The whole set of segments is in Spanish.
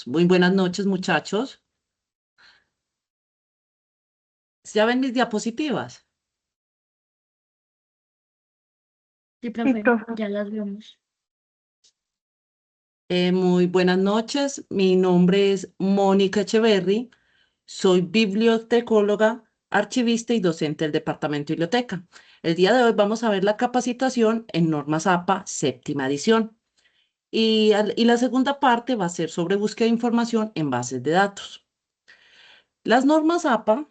Empecemos. Muy buenas noches, muchachos. ¿Ya ven mis diapositivas? Sí, Sí, profe, profe. ya las vemos. Muy buenas noches. Mi nombre es Mónica Echeverry. Soy bibliotecóloga, archivista y docente del Departamento de Biblioteca. El día de hoy vamos a ver la capacitación en normas APA, séptima edición. Y la segunda parte va a ser sobre búsqueda de información en bases de datos. Las normas APA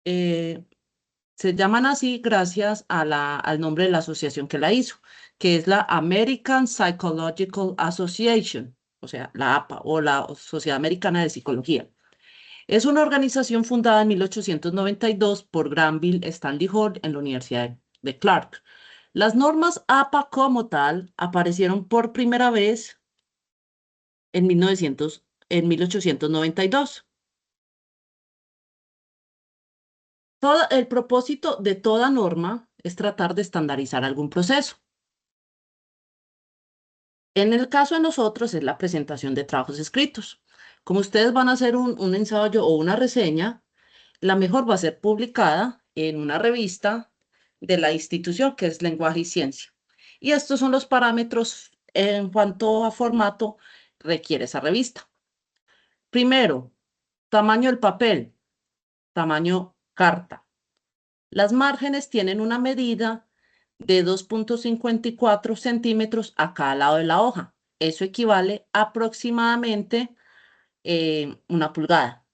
eh, se llaman así gracias a al nombre de la asociación que la hizo, que es la American Psychological Association, o sea, la APA o la Sociedad Americana de Psicología. Es una organización fundada en 1892 por Granville Stanley Hall en la Universidad de Clark. Las normas APA como tal aparecieron por primera vez en 1892. Todo, el propósito de toda norma es tratar de estandarizar algún proceso. En el caso de nosotros es la presentación de trabajos escritos. Como ustedes van a hacer un ensayo o una reseña, la mejor va a ser publicada en una revista de la institución que es Lenguaje y Ciencia. Y estos son los parámetros en cuanto a formato requiere esa revista. Primero, tamaño del papel, tamaño carta. Las márgenes tienen una medida de 2,54 centímetros a cada lado de la hoja. Eso equivale aproximadamente una pulgada.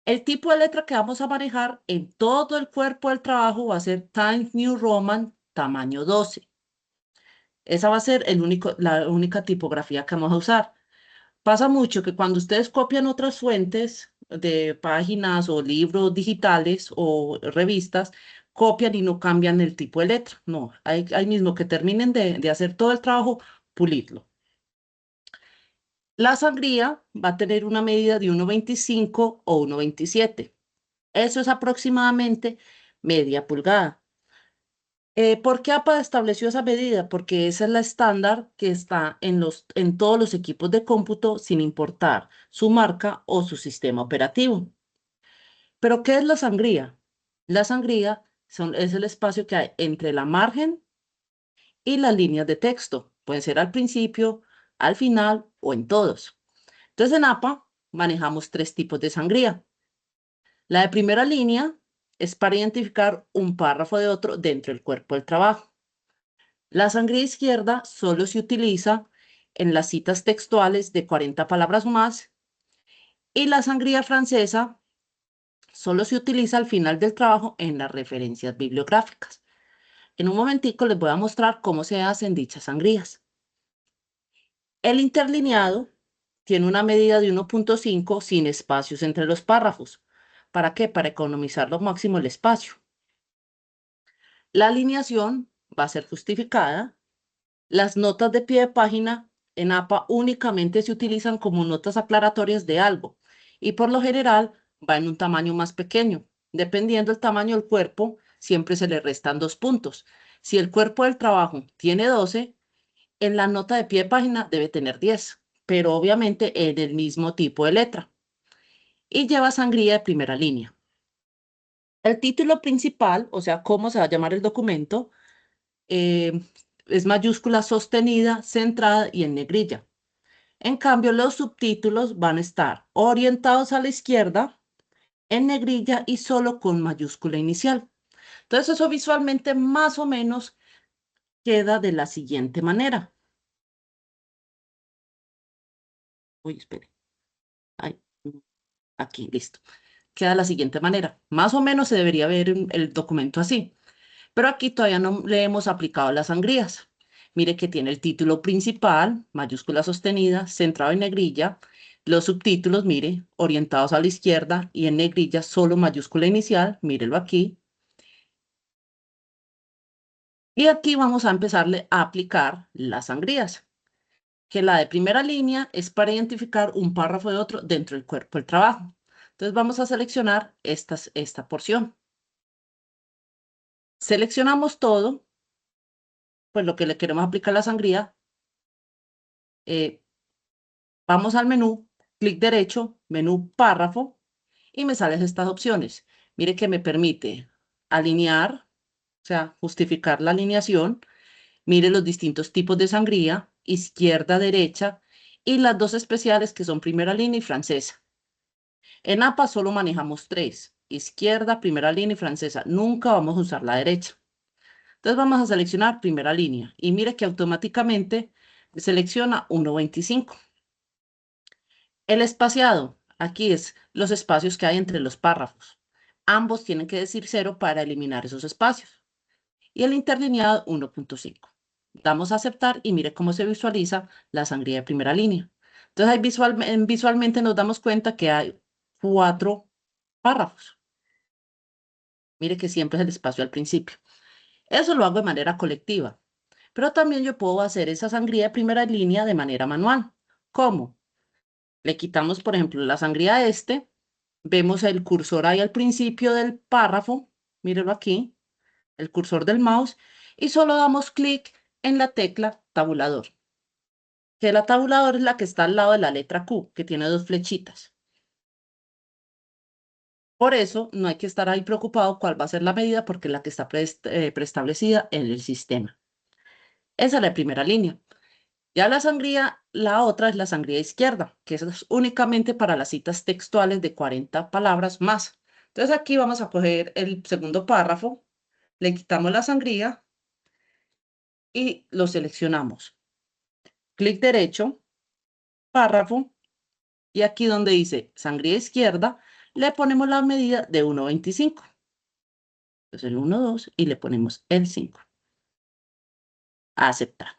El tipo de letra que vamos a manejar en todo el cuerpo del trabajo va a ser Times New Roman tamaño 12. Esa va a ser la única tipografía que vamos a usar. Pasa mucho que cuando ustedes copian otras fuentes de páginas o libros digitales o revistas, copian y no cambian el tipo de letra. No, hay mismo que terminen de hacer todo el trabajo, pulirlo. La sangría va a tener una medida de 1,25 o 1,27. Eso es aproximadamente media pulgada. ¿Por qué APA estableció esa medida? Porque esa es la estándar que está en todos los equipos de cómputo sin importar su marca o su sistema operativo. ¿Pero qué es la sangría? La sangría es el espacio que hay entre la margen y las líneas de texto. Pueden ser al principio, al final o en todos. Entonces en APA manejamos tres tipos de sangría. La de primera línea es para identificar un párrafo de otro dentro del cuerpo del trabajo. La sangría izquierda solo se utiliza en las citas textuales de 40 palabras o más y la sangría francesa solo se utiliza al final del trabajo en las referencias bibliográficas. En un momentico les voy a mostrar cómo se hacen dichas sangrías. El interlineado tiene una medida de 1,5 sin espacios entre los párrafos. ¿Para qué? Para economizar lo máximo el espacio. La alineación va a ser justificada. Las notas de pie de página en APA únicamente se utilizan como notas aclaratorias de algo y por lo general va en un tamaño más pequeño. Dependiendo del tamaño del cuerpo, siempre se le restan 2 puntos. Si el cuerpo del trabajo tiene 12, en la nota de pie de página debe tener 10, pero obviamente en el mismo tipo de letra. Y lleva sangría de primera línea. El título principal, o sea, cómo se va a llamar el documento, eh, es mayúscula sostenida, centrada y en negrilla. En cambio, los subtítulos van a estar orientados a la izquierda, en negrilla y solo con mayúscula inicial. Entonces, eso visualmente más o menos queda de la siguiente manera. Uy, espere. Ay, aquí, listo. Queda de la siguiente manera. Más o menos se debería ver el documento así. Pero aquí todavía no le hemos aplicado las sangrías. Mire que tiene el título principal, mayúscula sostenida, centrado en negrilla. Los subtítulos, mire, orientados a la izquierda y en negrilla solo mayúscula inicial, mírelo aquí. Y aquí vamos a empezarle a aplicar las sangrías, que la de primera línea es para identificar un párrafo de otro dentro del cuerpo del trabajo. Entonces vamos a seleccionar esta porción. Seleccionamos todo, pues lo que le queremos aplicar la sangría. Vamos al menú clic derecho, menú párrafo, y me salen estas opciones. Mire que me permite alinear, o sea, justificar la alineación. Mire los distintos tipos de sangría, izquierda, derecha, y las dos especiales que son primera línea y francesa. En APA solo manejamos tres, izquierda, primera línea y francesa. Nunca vamos a usar la derecha. Entonces vamos a seleccionar primera línea y mire que automáticamente selecciona 1.25. El espaciado, aquí es los espacios que hay entre los párrafos. Ambos tienen que decir 0 para eliminar esos espacios. Y el interlineado 1.5. Damos a aceptar y mire cómo se visualiza la sangría de primera línea. Entonces ahí visualmente nos damos cuenta que hay 4 párrafos. Mire que siempre es el espacio al principio. Eso lo hago de manera colectiva. Pero también yo puedo hacer esa sangría de primera línea de manera manual. ¿Cómo? Le quitamos, por ejemplo, la sangría a este. Vemos el cursor ahí al principio del párrafo. Mírelo aquí, el cursor del mouse. Y solo damos clic en la tecla tabulador. Que la tabulador es la que está al lado de la letra Q, que tiene dos flechitas. Por eso no hay que estar ahí preocupado cuál va a ser la medida, porque es la que está preestablecida en el sistema. Esa es la primera línea. Ya la sangría, la otra es la sangría izquierda, que esa es únicamente para las citas textuales de 40 palabras más. Entonces aquí vamos a coger el segundo párrafo, le quitamos la sangría y lo seleccionamos. Clic derecho, párrafo, y aquí donde dice sangría izquierda, le ponemos la medida de 1.25. Entonces el 1, 2 y le ponemos el 5. Aceptar.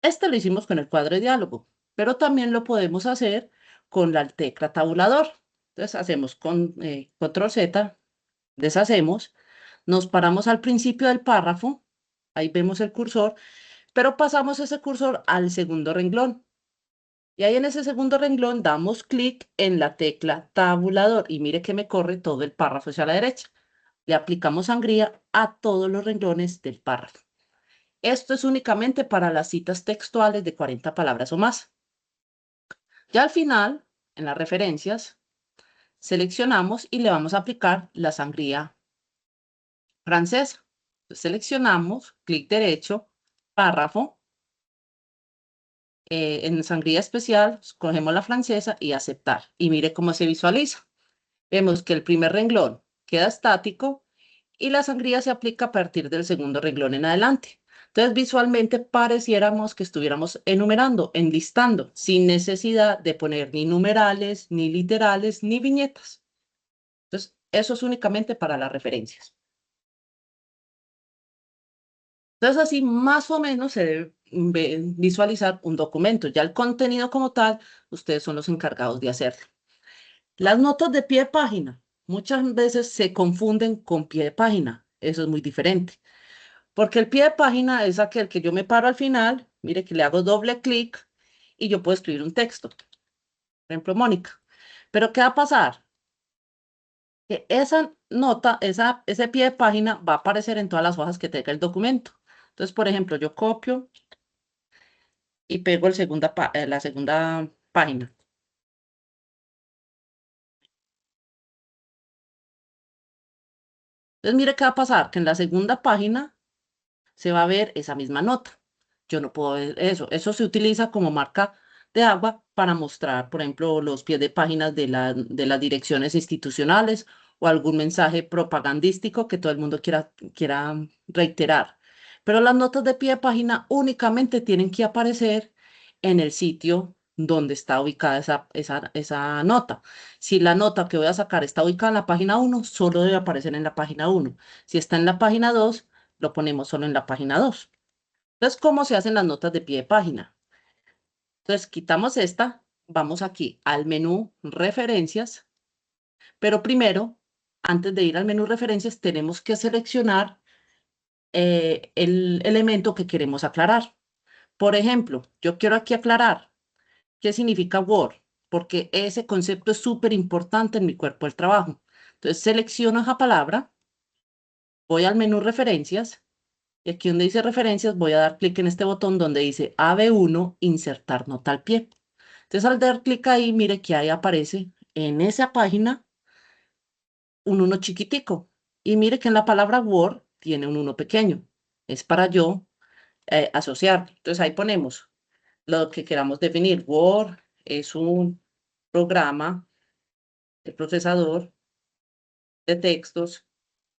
Este lo hicimos con el cuadro de diálogo, pero también lo podemos hacer con la tecla tabulador. Entonces hacemos con control Z, deshacemos, nos paramos al principio del párrafo, ahí vemos el cursor, pero pasamos ese cursor al segundo renglón. Y ahí en ese segundo renglón damos clic en la tecla tabulador y mire que me corre todo el párrafo hacia la derecha. Le aplicamos sangría a todos los renglones del párrafo. Esto es únicamente para las citas textuales de 40 palabras o más. Ya al final, en las referencias, seleccionamos y le vamos a aplicar la sangría francesa. Entonces, seleccionamos, clic derecho, párrafo, en sangría especial, escogemos la francesa y aceptar. Y mire cómo se visualiza. Vemos que el primer renglón queda estático y la sangría se aplica a partir del segundo renglón en adelante. Entonces, visualmente pareciéramos que estuviéramos enumerando, enlistando, sin necesidad de poner ni numerales, ni literales, ni viñetas. Entonces, eso es únicamente para las referencias. Entonces, así más o menos se debe visualizar un documento. Ya el contenido como tal, ustedes son los encargados de hacerlo. Las notas de pie de página muchas veces se confunden con pie de página. Eso es muy diferente. Porque el pie de página es aquel que yo me paro al final, mire que le hago doble clic y yo puedo escribir un texto. Por ejemplo, Mónica. Pero ¿qué va a pasar? Que esa nota, ese pie de página va a aparecer en todas las hojas que tenga el documento. Entonces, por ejemplo, yo copio y pego la segunda página. Entonces, mire qué va a pasar, que en la segunda página se va a ver esa misma nota. Yo no puedo ver eso. Eso se utiliza como marca de agua para mostrar, por ejemplo, los pies de páginas de las direcciones institucionales o algún mensaje propagandístico que todo el mundo quiera reiterar. Pero las notas de pie de página únicamente tienen que aparecer en el sitio donde está ubicada esa nota. Si la nota que voy a sacar está ubicada en la página 1, solo debe aparecer en la página 1. Si está en la página 2, lo ponemos solo en la página 2. Entonces, ¿cómo se hacen las notas de pie de página? Entonces, quitamos esta, vamos aquí al menú referencias, pero primero, antes de ir al menú referencias, tenemos que seleccionar el elemento que queremos aclarar. Por ejemplo, yo quiero aquí aclarar qué significa Word, porque ese concepto es súper importante en mi cuerpo del trabajo. Entonces, selecciono esa palabra, voy al menú referencias, y aquí donde dice referencias, voy a dar clic en este botón donde dice AB1, insertar nota al pie. Entonces, al dar clic ahí, mire que ahí aparece en esa página un 1 chiquitico. Y mire que en la palabra Word tiene un 1 pequeño. Es para yo asociar. Entonces, ahí ponemos lo que queramos definir. Word es un programa de procesador de textos,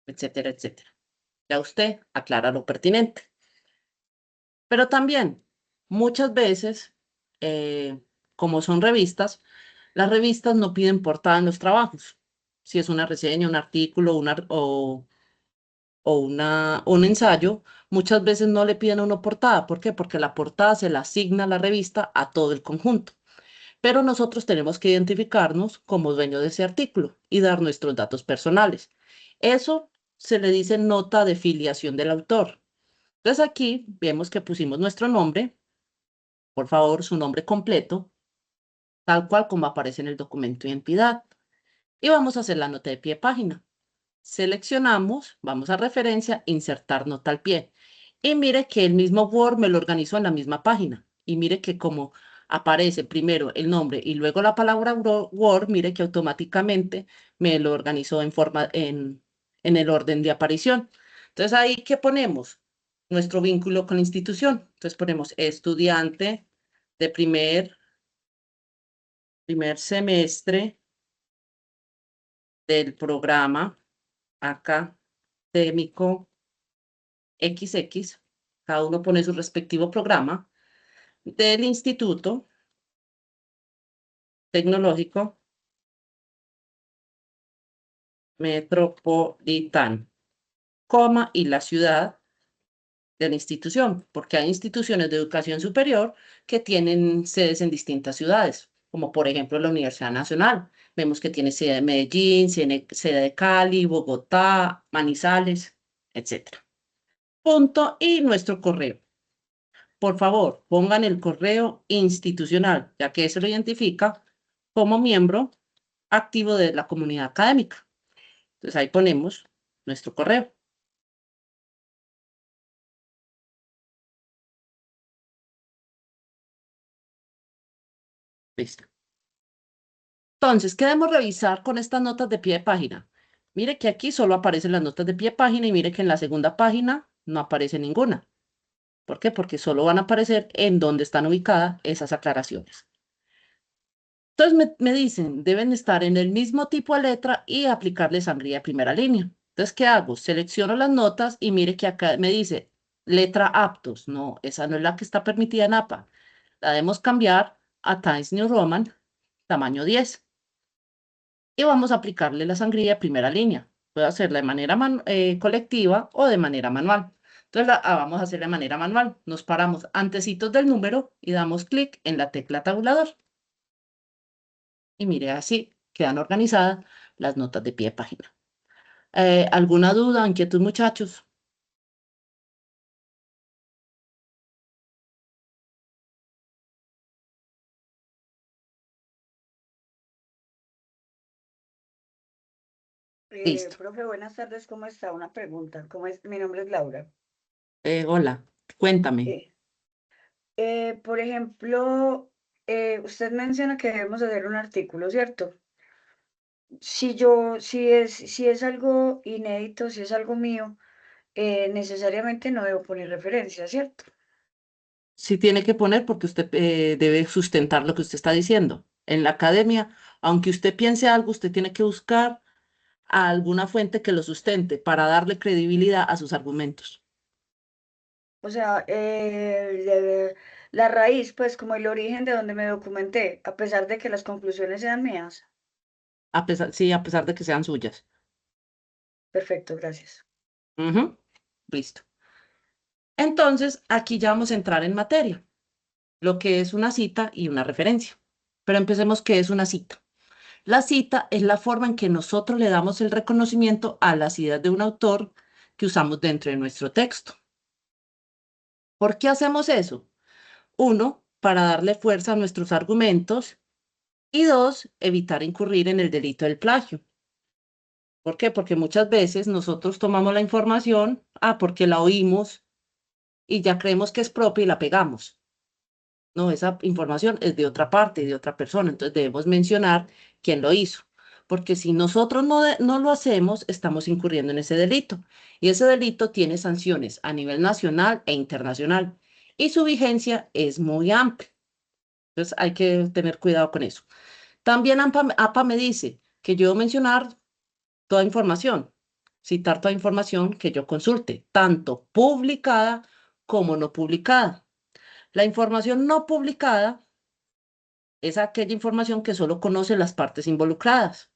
etcétera, etcétera. Ya usted aclara lo pertinente. Pero también, muchas veces, como son revistas, las revistas no piden portada en los trabajos. Si es una reseña, un artículo un ensayo, muchas veces no le piden a uno portada. ¿Por qué? Porque la portada se la asigna a la revista a todo el conjunto. Pero nosotros tenemos que identificarnos como dueño de ese artículo y dar nuestros datos personales. Eso se le dice nota de filiación del autor. Entonces aquí vemos que pusimos nuestro nombre, por favor, su nombre completo, tal cual como aparece en el documento de identidad. Y vamos a hacer la nota de pie de página. Seleccionamos, vamos a referencia, insertar nota al pie. Y mire que el mismo Word me lo organizó en la misma página. Y mire que como aparece primero el nombre y luego la palabra Word, mire que automáticamente me lo organizó en el orden de aparición. Entonces ahí, ¿qué ponemos? Nuestro vínculo con la institución. Entonces ponemos estudiante de primer semestre del programa académico XX, cada uno pone su respectivo programa, del Instituto Tecnológico Metropolitano, coma, y la ciudad de la institución, porque hay instituciones de educación superior que tienen sedes en distintas ciudades, como por ejemplo la Universidad Nacional. Vemos que tiene sede de Medellín, sede de Cali, Bogotá, Manizales, etcétera. Punto y nuestro correo. Por favor, pongan el correo institucional, ya que eso lo identifica como miembro activo de la comunidad académica. Entonces ahí ponemos nuestro correo. Listo. Entonces, ¿qué debemos revisar con estas notas de pie de página? Mire que aquí solo aparecen las notas de pie de página y mire que en la segunda página no aparece ninguna. ¿Por qué? Porque solo van a aparecer en donde están ubicadas esas aclaraciones. Entonces me dicen, deben estar en el mismo tipo de letra y aplicarle sangría de primera línea. Entonces, ¿qué hago? Selecciono las notas y mire que acá me dice letra aptos. No, esa no es la que está permitida en APA. La debemos cambiar a Times New Roman, tamaño 10. Y vamos a aplicarle la sangría de primera línea. Puedo hacerla de manera colectiva o de manera manual. Entonces, vamos a hacer de manera manual. Nos paramos antecitos del número y damos clic en la tecla tabulador. Y mire, así quedan organizadas las notas de pie de página. ¿Alguna duda, inquietud, muchachos? Listo. Profe, buenas tardes, ¿cómo está? Una pregunta. ¿Cómo es? Mi nombre es Laura. Hola, cuéntame. Eh, por ejemplo, usted menciona que debemos hacer un artículo, ¿cierto? Si es algo inédito, si es algo mío, necesariamente no debo poner referencia, ¿cierto? Sí tiene que poner porque usted debe sustentar lo que usted está diciendo. En la academia, aunque usted piense algo, usted tiene que buscar a alguna fuente que lo sustente para darle credibilidad a sus argumentos. O sea, la raíz, pues como el origen de donde me documenté, a pesar de que las conclusiones sean mías. Sí, a pesar de que sean suyas. Perfecto, gracias. Ujú. Listo. Entonces, aquí ya vamos a entrar en materia, lo que es una cita y una referencia. Pero empecemos, ¿qué es una cita? La cita es la forma en que nosotros le damos el reconocimiento a las ideas de un autor que usamos dentro de nuestro texto. ¿Por qué hacemos eso? Uno, para darle fuerza a nuestros argumentos y dos, evitar incurrir en el delito del plagio. ¿Por qué? Porque muchas veces nosotros tomamos la información, porque la oímos y ya creemos que es propia y la pegamos. No, esa información es de otra parte, de otra persona. Entonces debemos mencionar quién lo hizo. Porque si nosotros no lo hacemos, estamos incurriendo en ese delito. Y ese delito tiene sanciones a nivel nacional e internacional. Y su vigencia es muy amplia. Entonces hay que tener cuidado con eso. También APA me dice que yo debo mencionar toda información, citar toda información que yo consulte, tanto publicada como no publicada. La información no publicada es aquella información que solo conoce las partes involucradas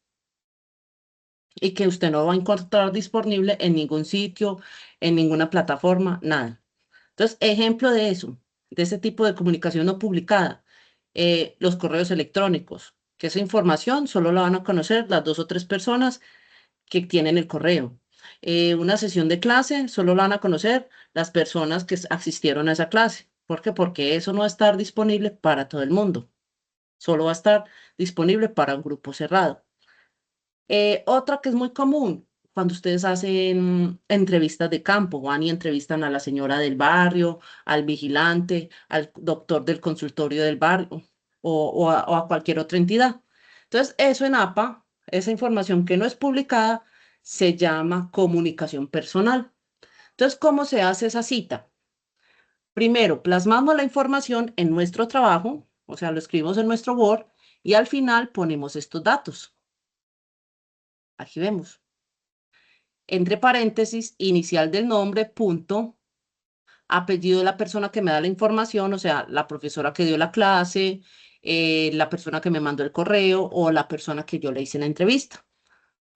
y que usted no va a encontrar disponible en ningún sitio, en ninguna plataforma, nada. Entonces, ejemplo de eso, de ese tipo de comunicación no publicada, los correos electrónicos, que esa información solo la van a conocer las dos o tres personas que tienen el correo. Una sesión de clase solo la van a conocer las personas que asistieron a esa clase. ¿Por qué? Porque eso no va a estar disponible para todo el mundo. Solo va a estar disponible para un grupo cerrado. Otra que es muy común, cuando ustedes hacen entrevistas de campo, van y entrevistan a la señora del barrio, al vigilante, al doctor del consultorio del barrio o a cualquier otra entidad. Entonces, eso en APA, esa información que no es publicada, se llama comunicación personal. Entonces, ¿cómo se hace esa cita? Primero, plasmamos la información en nuestro trabajo, o sea, lo escribimos en nuestro Word y al final ponemos estos datos. Aquí vemos. Entre paréntesis, inicial del nombre, punto, apellido de la persona que me da la información, o sea, la profesora que dio la clase, la persona que me mandó el correo o la persona que yo le hice la entrevista,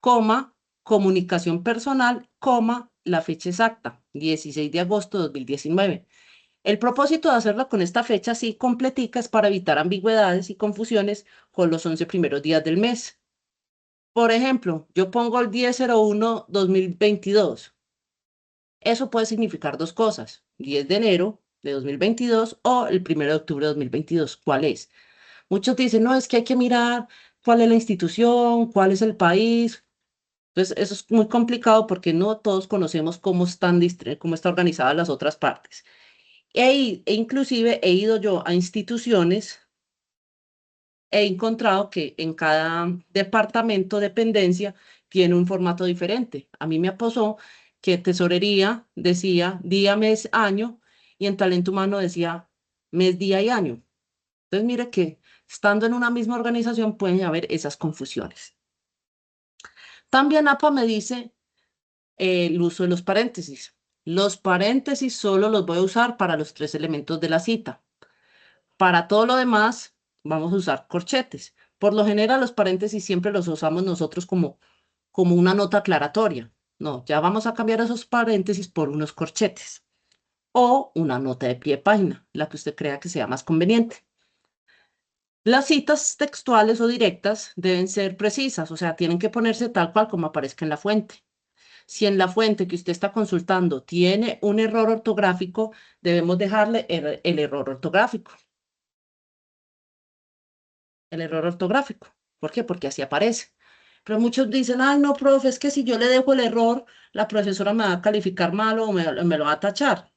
coma, comunicación personal, coma, la fecha exacta, 16 de agosto de 2019. El propósito de hacerlo con esta fecha así completica es para evitar ambigüedades y confusiones con los 11 primeros días del mes. Por ejemplo, yo pongo el 10/01/2022. Eso puede significar dos cosas, 10 de enero de 2022 o el 1 de octubre de 2022. ¿Cuál es? Muchos dicen, no, es que hay que mirar cuál es la institución, cuál es el país. Entonces, eso es muy complicado porque no todos conocemos cómo está organizada las otras partes. E inclusive he ido yo a instituciones, he encontrado que en cada departamento, dependencia, tiene un formato diferente. A mí me pasó que tesorería decía día, mes, año, y en talento humano decía mes, día y año. Entonces, mire que estando en una misma organización pueden haber esas confusiones. También APA me dice el uso de los paréntesis. Los paréntesis solo los voy a usar para los tres elementos de la cita. Para todo lo demás, vamos a usar corchetes. Por lo general, los paréntesis siempre los usamos nosotros como una nota aclaratoria. No, ya vamos a cambiar esos paréntesis por unos corchetes o una nota de pie de página, la que usted crea que sea más conveniente. Las citas textuales o directas deben ser precisas, o sea, tienen que ponerse tal cual como aparezca en la fuente. Si en la fuente que usted está consultando tiene un error ortográfico, debemos dejarle el error ortográfico. El error ortográfico. ¿Por qué? Porque así aparece. Pero muchos dicen, ay, no, profe, es que si yo le dejo el error, la profesora me va a calificar mal o me lo va a tachar.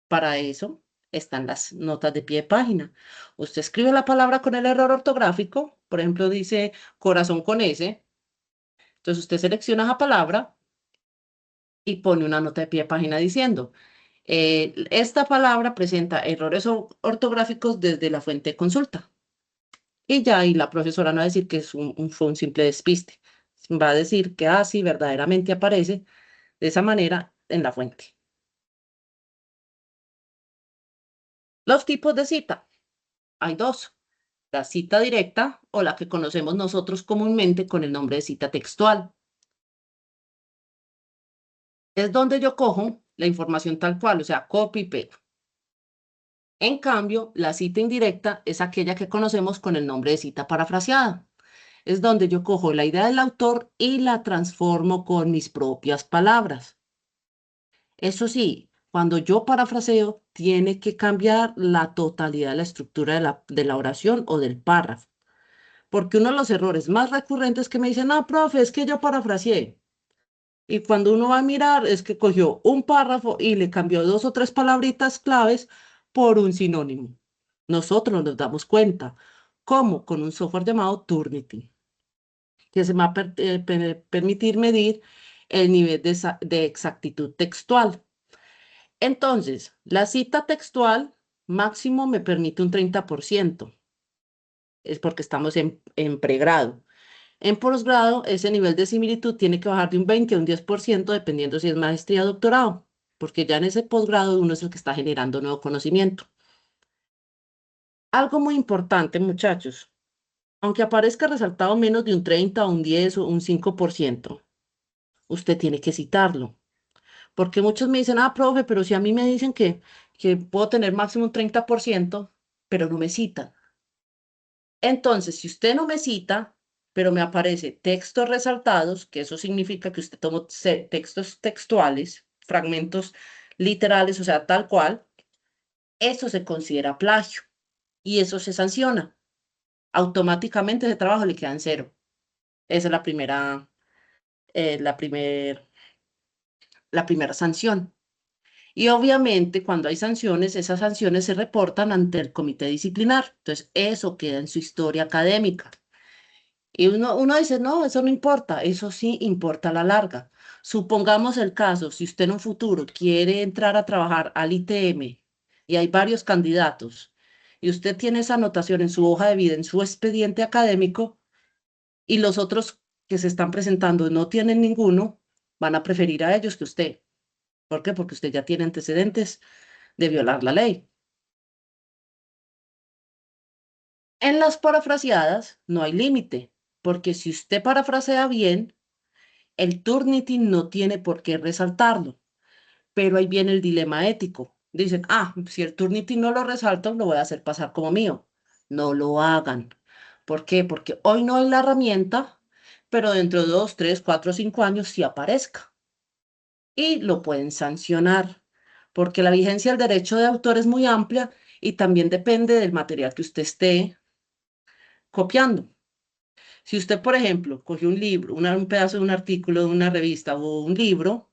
Para eso están las notas de pie de página. Usted escribe la palabra con el error ortográfico, por ejemplo, dice corazón con S. Entonces usted selecciona esa palabra y pone una nota de pie de página diciendo, esta palabra presenta errores ortográficos desde la fuente de consulta. Y ya ahí la profesora no va a decir que fue un simple despiste. Va a decir que así verdaderamente aparece de esa manera en la fuente. Los tipos de cita. Hay dos. La cita directa o la que conocemos nosotros comúnmente con el nombre de cita textual. Es donde yo cojo la información tal cual, o sea, copy y pego. En cambio, la cita indirecta es aquella que conocemos con el nombre de cita parafraseada. Es donde yo cojo la idea del autor y la transformo con mis propias palabras. Eso sí, cuando yo parafraseo, tiene que cambiar la totalidad de la estructura de la oración o del párrafo. Porque uno de los errores más recurrentes que me dicen, no, profe, es que yo parafraseé. Y cuando uno va a mirar, es que cogió un párrafo y le cambió dos o tres palabritas claves por un sinónimo. Nosotros nos damos cuenta. ¿Cómo? Con un software llamado Turnitin, que se va a permitir medir el nivel de exactitud textual. Entonces, la cita textual máximo me permite un 30%, es porque estamos en pregrado. En posgrado, ese nivel de similitud tiene que bajar de un 20 a un 10%, dependiendo si es maestría o doctorado, porque ya en ese posgrado uno es el que está generando nuevo conocimiento. Algo muy importante, muchachos, aunque aparezca resaltado menos de un 30, un 10 o un 5%, usted tiene que citarlo. Porque muchos me dicen, profe, pero si a mí me dicen que puedo tener máximo un 30%, pero no me citan. Entonces, si usted no me cita, pero me aparece textos resaltados, que eso significa que usted tomó textos textuales, fragmentos literales, o sea, tal cual, eso se considera plagio y eso se sanciona. Automáticamente ese trabajo le queda en cero. Esa es la primer, la primera sanción. Y obviamente cuando hay sanciones, esas sanciones se reportan ante el comité disciplinar. Entonces, eso queda en su historia académica. Y uno dice, no, eso no importa, eso sí importa a la larga. Supongamos el caso, si usted en un futuro quiere entrar a trabajar al ITM y hay varios candidatos y usted tiene esa anotación en su hoja de vida, en su expediente académico y los otros que se están presentando no tienen ninguno, van a preferir a ellos que usted. ¿Por qué? Porque usted ya tiene antecedentes de violar la ley. En las parafraseadas no hay límite, porque si usted parafrasea bien, el Turnitin no tiene por qué resaltarlo, pero ahí viene el dilema ético. Dicen, si el Turnitin no lo resalta, lo voy a hacer pasar como mío. No lo hagan. ¿Por qué? Porque hoy no es la herramienta, pero dentro de 2, 3, 4, 5 años sí aparezca. Y lo pueden sancionar, porque la vigencia del derecho de autor es muy amplia y también depende del material que usted esté copiando. Si usted, por ejemplo, cogió un libro, un pedazo de un artículo de una revista o un libro,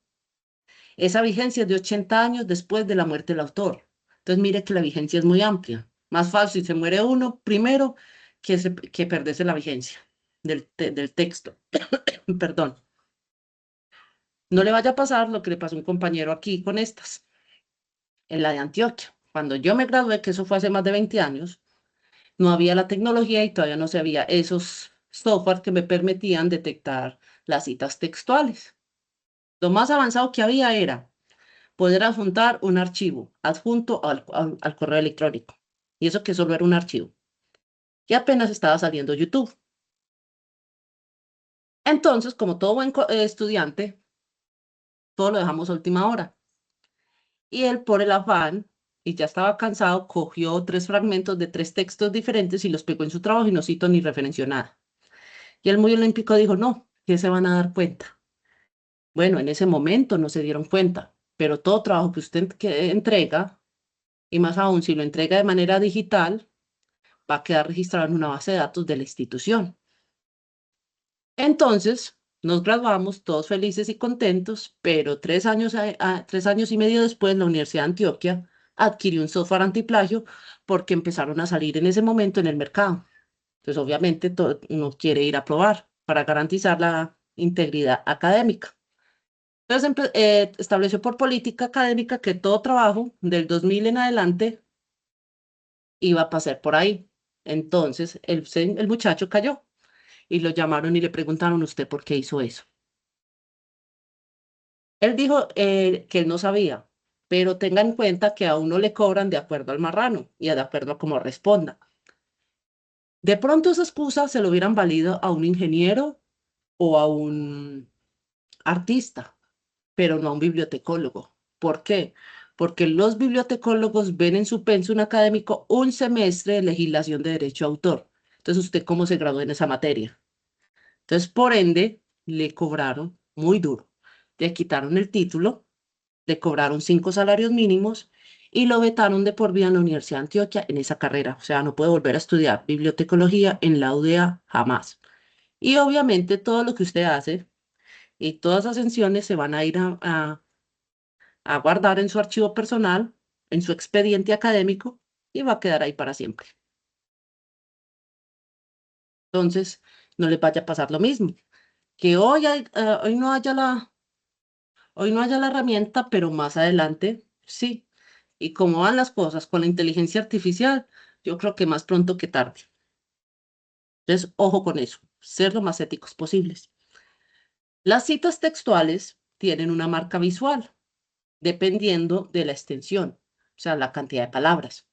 esa vigencia es de 80 años después de la muerte del autor. Entonces, mire que la vigencia es muy amplia. Más fácil se muere uno primero que perderse la vigencia del texto. Perdón. No le vaya a pasar lo que le pasó a un compañero aquí con estas, en la de Antioquia. Cuando yo me gradué, que eso fue hace más de 20 años, no había la tecnología y todavía no se había esos software que me permitían detectar las citas textuales. Lo más avanzado que había era poder adjuntar un archivo adjunto al correo electrónico. Y eso que solo era un archivo. Y apenas estaba saliendo YouTube. Entonces, como todo buen estudiante, todo lo dejamos a última hora. Y él, por el afán, y ya estaba cansado, cogió 3 fragmentos de 3 textos diferentes y los pegó en su trabajo y no citó ni referenció nada. Y el muy olímpico dijo, no, que se van a dar cuenta. Bueno, en ese momento no se dieron cuenta, pero todo trabajo que usted entrega, y más aún si lo entrega de manera digital, va a quedar registrado en una base de datos de la institución. Entonces, nos graduamos todos felices y contentos, pero 3 años y medio después, la Universidad de Antioquia adquirió un software antiplagio porque empezaron a salir en ese momento en el mercado. Entonces, obviamente, uno quiere ir a probar para garantizar la integridad académica. Entonces, estableció por política académica que todo trabajo del 2000 en adelante iba a pasar por ahí. Entonces, el muchacho cayó y lo llamaron y le preguntaron, ¿usted por qué hizo eso? Él dijo que él no sabía, pero tenga en cuenta que a uno le cobran de acuerdo al marrano y de acuerdo a cómo responda. De pronto esa excusa se lo hubieran valido a un ingeniero o a un artista, pero no a un bibliotecólogo. ¿Por qué? Porque los bibliotecólogos ven en su pensum académico un semestre de legislación de derecho a autor. Entonces, ¿usted cómo se graduó en esa materia? Entonces, por ende, le cobraron muy duro. Le quitaron el título, le cobraron 5 salarios mínimos y lo vetaron de por vida en la Universidad de Antioquia en esa carrera. O sea, no puede volver a estudiar bibliotecología en la UDA jamás. Y obviamente todo lo que usted hace y todas las ascensiones se van a ir a guardar en su archivo personal, en su expediente académico, y va a quedar ahí para siempre. Entonces, no les vaya a pasar lo mismo, que hoy no haya la herramienta, pero más adelante sí. Y cómo van las cosas con la inteligencia artificial, yo creo que más pronto que tarde. Entonces, ojo con eso, ser lo más éticos posibles. Las citas textuales tienen una marca visual, dependiendo de la extensión, o sea, la cantidad de palabras.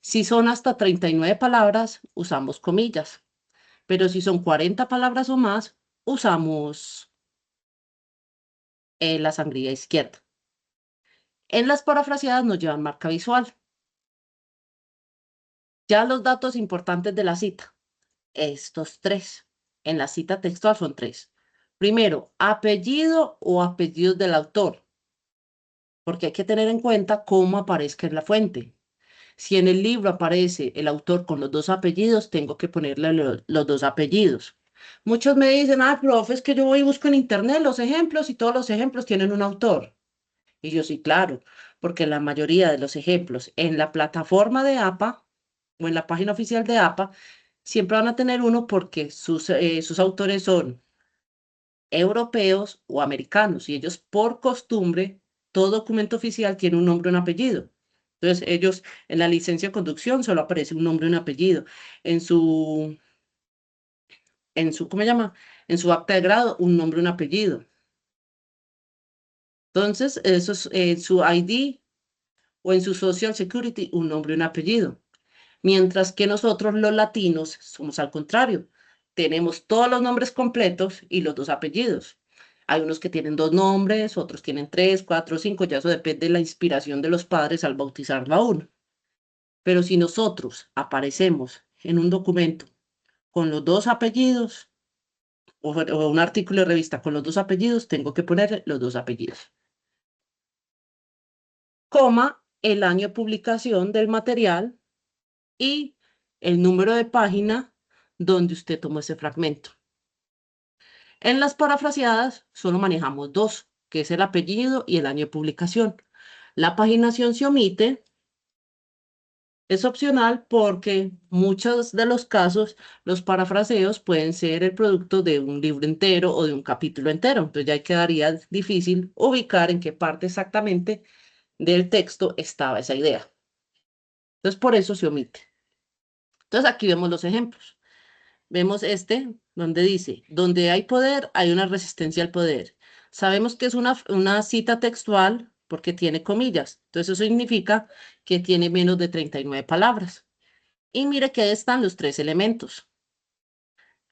Si son hasta 39 palabras, usamos comillas, pero si son 40 palabras o más, usamos la sangría izquierda. En las parafraseadas nos llevan marca visual. Ya los datos importantes de la cita, estos tres. En la cita textual son tres. Primero, apellido o apellidos del autor, porque hay que tener en cuenta cómo aparezca en la fuente. Si en el libro aparece el autor con los dos apellidos, tengo que ponerle los dos apellidos. Muchos me dicen, profe, es que yo voy y busco en internet los ejemplos y todos los ejemplos tienen un autor. Y yo sí, claro, porque la mayoría de los ejemplos en la plataforma de APA o en la página oficial de APA siempre van a tener uno porque sus autores son europeos o americanos y ellos por costumbre, todo documento oficial tiene un nombre y un apellido. Entonces ellos en la licencia de conducción solo aparece un nombre y un apellido. En su, ¿cómo se llama? En su acta de grado, un nombre y un apellido. Entonces, eso es en su ID o en su Social Security, un nombre y un apellido. Mientras que nosotros los latinos somos al contrario. Tenemos todos los nombres completos y los dos apellidos. Hay unos que tienen dos nombres, otros tienen tres, cuatro, cinco, ya eso depende de la inspiración de los padres al bautizarlo a uno. Pero si nosotros aparecemos en un documento con los dos apellidos o un artículo de revista con los dos apellidos, tengo que poner los dos apellidos. Coma, el año de publicación del material y el número de página donde usted tomó ese fragmento. En las parafraseadas solo manejamos dos, que es el apellido y el año de publicación. La paginación se omite, es opcional porque muchos de los casos los parafraseos pueden ser el producto de un libro entero o de un capítulo entero. Entonces ya quedaría difícil ubicar en qué parte exactamente del texto estaba esa idea. Entonces por eso se omite. Entonces aquí vemos los ejemplos. Vemos este, donde dice, donde hay poder, hay una resistencia al poder. Sabemos que es una cita textual porque tiene comillas. Entonces eso significa que tiene menos de 39 palabras. Y mire que ahí están los tres elementos.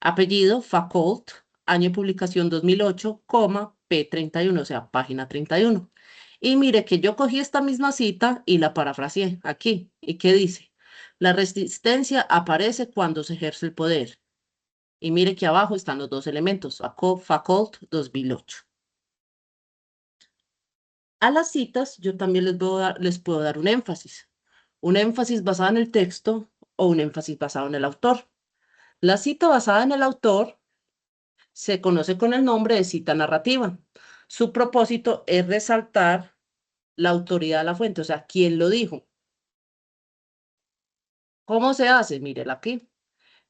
Apellido, Foucault, año de publicación 2008, P31, o sea, página 31. Y mire que yo cogí esta misma cita y la parafraseé aquí. ¿Y qué dice? La resistencia aparece cuando se ejerce el poder. Y mire que abajo están los dos elementos, Foucault 2008. A las citas yo también les puedo dar un énfasis basado en el texto o un énfasis basado en el autor. La cita basada en el autor se conoce con el nombre de cita narrativa. Su propósito es resaltar la autoridad de la fuente, o sea, quién lo dijo. ¿Cómo se hace? Mírela aquí.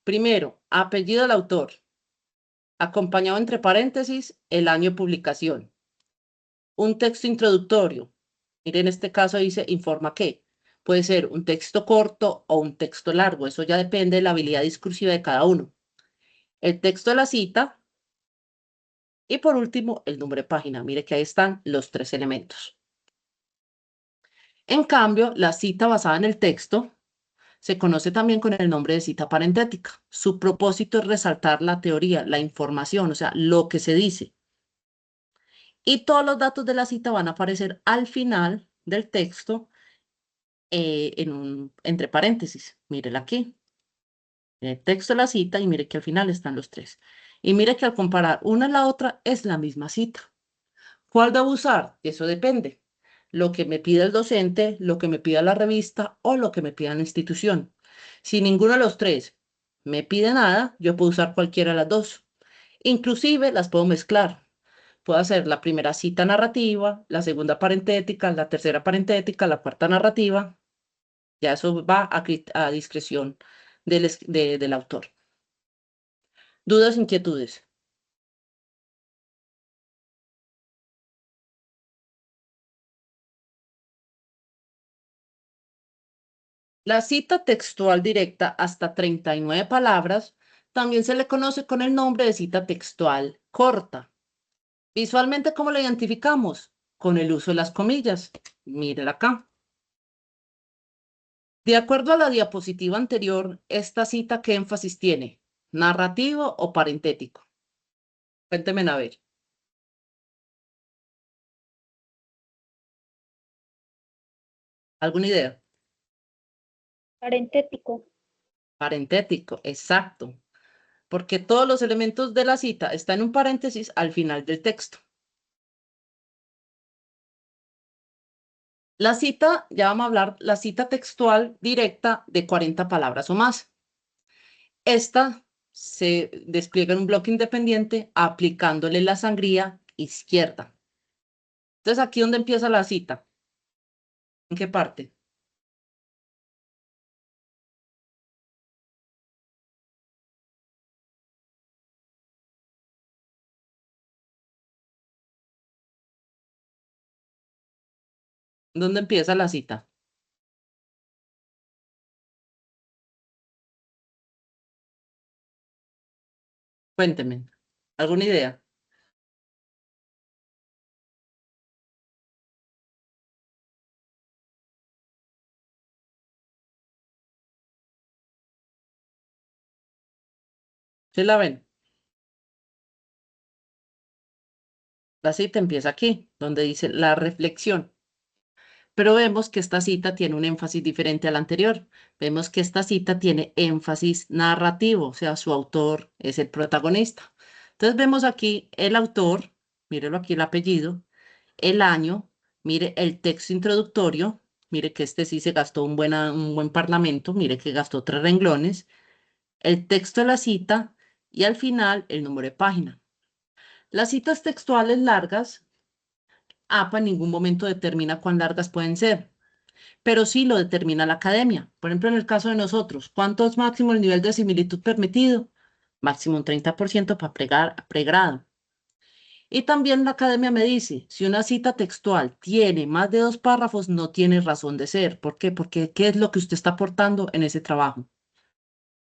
Primero, apellido del autor, acompañado entre paréntesis el año de publicación. Un texto introductorio. Mire, en este caso dice informa qué. Puede ser un texto corto o un texto largo. Eso ya depende de la habilidad discursiva de cada uno. El texto de la cita. Y por último, el número de página. Mire que ahí están los tres elementos. En cambio, la cita basada en el texto se conoce también con el nombre de cita parentética. Su propósito es resaltar la teoría, la información, o sea, lo que se dice. Y todos los datos de la cita van a aparecer al final del texto entre paréntesis. Mírela aquí. El texto de la cita y mire que al final están los tres. Y mire que al comparar una a la otra es la misma cita. ¿Cuál debo usar? Eso depende. Lo que me pida el docente, lo que me pida la revista o lo que me pida la institución. Si ninguno de los tres me pide nada, yo puedo usar cualquiera de las dos. Inclusive las puedo mezclar. Puedo hacer la primera cita narrativa, la segunda parentética, la tercera parentética, la cuarta narrativa Ya eso va a discreción del autor. ¿Dudas, inquietudes? La cita textual directa hasta 39 palabras también se le conoce con el nombre de cita textual corta. Visualmente, ¿cómo la identificamos? Con el uso de las comillas. Mírela acá. De acuerdo a la diapositiva anterior, esta cita, ¿qué énfasis tiene? ¿Narrativo o parentético? Cuéntenme a ver. ¿Alguna idea? Parentético. Parentético, exacto. Porque todos los elementos de la cita están en un paréntesis al final del texto. La cita, ya vamos a hablar, la cita textual directa de 40 palabras o más. Esta se despliega en un bloque independiente aplicándole la sangría izquierda. Entonces, ¿aquí dónde empieza la cita? ¿En qué parte? ¿Dónde empieza la cita? Cuénteme. ¿Alguna idea? ¿Sí la ven? La cita empieza aquí, donde dice la reflexión. Pero vemos que esta cita tiene un énfasis diferente al anterior. Vemos que esta cita tiene énfasis narrativo, o sea, su autor es el protagonista. Entonces vemos aquí el autor, mírelo aquí el apellido, el año, mire el texto introductorio, mire que este sí se gastó un buen parlamento, mire que gastó 3 renglones, el texto de la cita y al final el número de página. Las citas textuales largas, APA en ningún momento determina cuán largas pueden ser, pero sí lo determina la academia. Por ejemplo, en el caso de nosotros, ¿cuánto es máximo el nivel de similitud permitido? Máximo un 30% para pregrado. Y también la academia me dice, si una cita textual tiene más de 2 párrafos, no tiene razón de ser. ¿Por qué? Porque ¿qué es lo que usted está aportando en ese trabajo?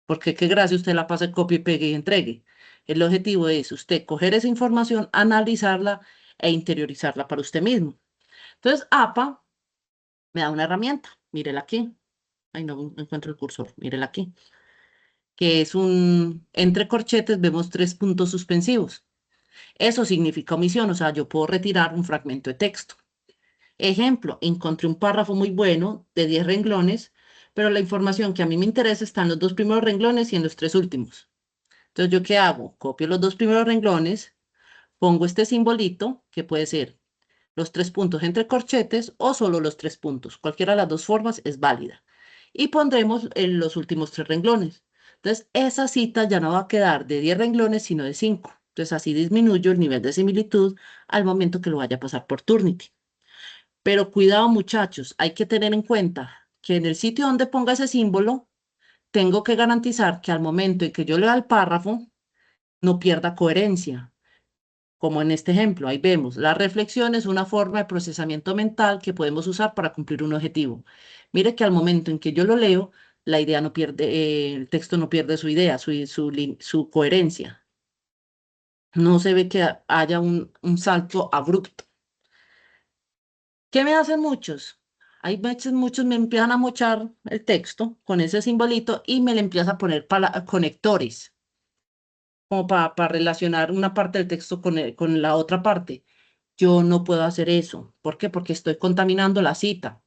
Porque qué gracia usted la pase, copie, pegue y entregue. El objetivo es usted coger esa información, analizarla e interiorizarla para usted mismo. Entonces, APA me da una herramienta. Mírela aquí. Ay, no encuentro el cursor. Mírela aquí. Que es entre corchetes vemos 3 puntos suspensivos. Eso significa omisión, o sea, yo puedo retirar un fragmento de texto. Ejemplo, encontré un párrafo muy bueno de 10 renglones, pero la información que a mí me interesa está en los 2 primeros renglones y en los 3 últimos. Entonces, ¿yo qué hago? Copio los 2 primeros renglones, pongo este simbolito, que puede ser los 3 puntos entre corchetes o solo los 3 puntos. Cualquiera de las dos formas es válida. Y pondremos en los últimos 3 renglones. Entonces, esa cita ya no va a quedar de 10 renglones, sino de 5. Entonces, así disminuyo el nivel de similitud al momento que lo vaya a pasar por Turnitin. Pero cuidado, muchachos, hay que tener en cuenta que en el sitio donde ponga ese símbolo, tengo que garantizar que al momento en que yo lea el párrafo, no pierda coherencia. Como en este ejemplo, ahí vemos, la reflexión es una forma de procesamiento mental que podemos usar para cumplir un objetivo. Mire que al momento en que yo lo leo, la idea no pierde, el texto no pierde su idea, su coherencia. No se ve que haya un salto abrupto. ¿Qué me hacen muchos? Hay veces muchos me empiezan a mochar el texto con ese simbolito y me le empiezan a poner conectores, como para relacionar una parte del texto con la otra parte. Yo no puedo hacer eso. ¿Por qué? Porque estoy contaminando la cita.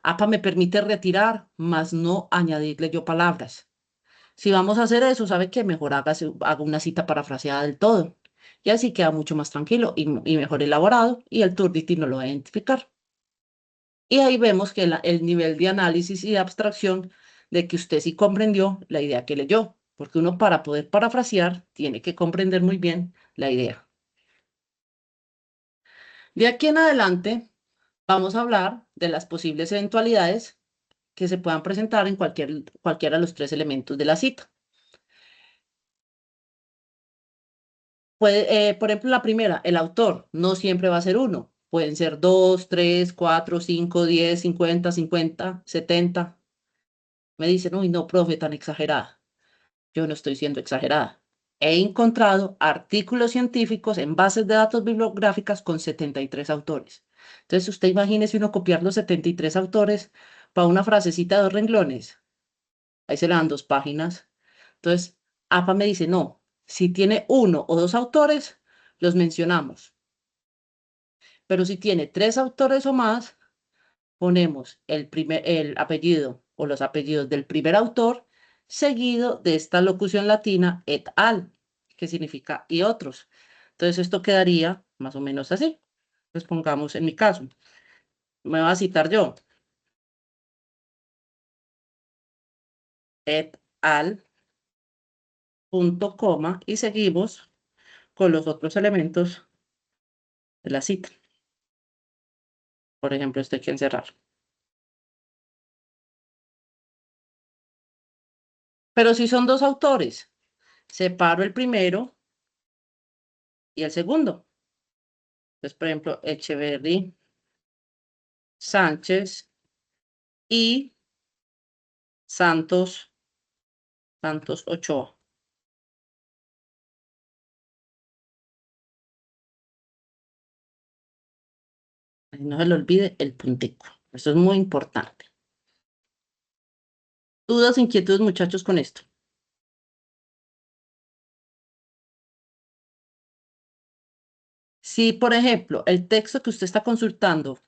APA me permite retirar, más no añadirle yo palabras. Si vamos a hacer eso, ¿sabe qué? Mejor haga una cita parafraseada del todo. Y así queda mucho más tranquilo y mejor elaborado y el Turnitin no lo va a identificar. Y ahí vemos que el nivel de análisis y de abstracción de que usted sí comprendió la idea que leyó, porque uno para poder parafrasear tiene que comprender muy bien la idea. De aquí en adelante vamos a hablar de las posibles eventualidades que se puedan presentar en cualquiera de los tres elementos de la cita. Por ejemplo, la primera, el autor, no siempre va a ser uno. Pueden ser 2, 3, 4, 5, 10, 50, 50, 70. Me dicen, uy, no, profe, tan exagerada. Yo no estoy siendo exagerada. He encontrado artículos científicos en bases de datos bibliográficas con 73 autores. Entonces, usted imagínese uno copiar los 73 autores para una frasecita de 2 renglones. Ahí se le dan 2 páginas. Entonces, APA me dice, no, si tiene 1 o 2 autores, los mencionamos. Pero si tiene 3 autores o más, ponemos el apellido o los apellidos del primer autor seguido de esta locución latina et al, que significa y otros. Entonces esto quedaría más o menos así. Pues pongamos en mi caso, me voy a citar yo, et al, punto coma, y seguimos con los otros elementos de la cita. Por ejemplo, esto hay que encerrar. Pero si son 2 autores, separo el primero y el segundo. Entonces, por ejemplo, Echeverry, Sánchez y Santos Ochoa. No se le olvide el puntico. Eso es muy importante. ¿Dudas, inquietudes, muchachos, con esto? Si, por ejemplo, el texto que usted está consultando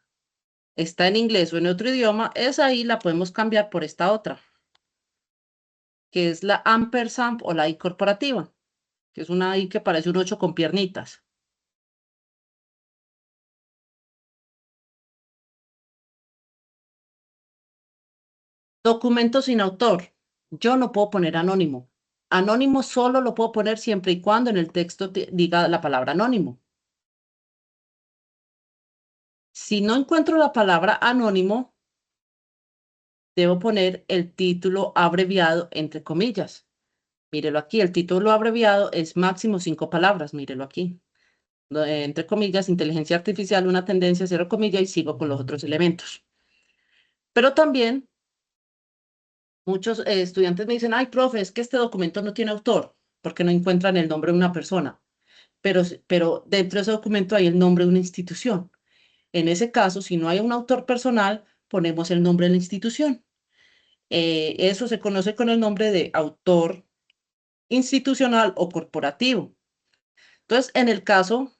está en inglés o en otro idioma, esa ahí la podemos cambiar por esta otra, que es la ampersand o la I corporativa, que es una I que parece un 8 con piernitas. Documento sin autor. Yo no puedo poner anónimo. Anónimo solo lo puedo poner siempre y cuando en el texto diga la palabra anónimo. Si no encuentro la palabra anónimo, debo poner el título abreviado entre comillas. Mírelo aquí, el título abreviado es máximo 5 palabras, mírelo aquí. Entre comillas, inteligencia artificial, una tendencia, 0 comillas, y sigo con los otros elementos. Pero también muchos estudiantes me dicen, ay, profe, es que este documento no tiene autor, porque no encuentran el nombre de una persona. Pero dentro de ese documento hay el nombre de una institución. En ese caso, si no hay un autor personal, ponemos el nombre de la institución. Eso se conoce con el nombre de autor institucional o corporativo. Entonces, en el caso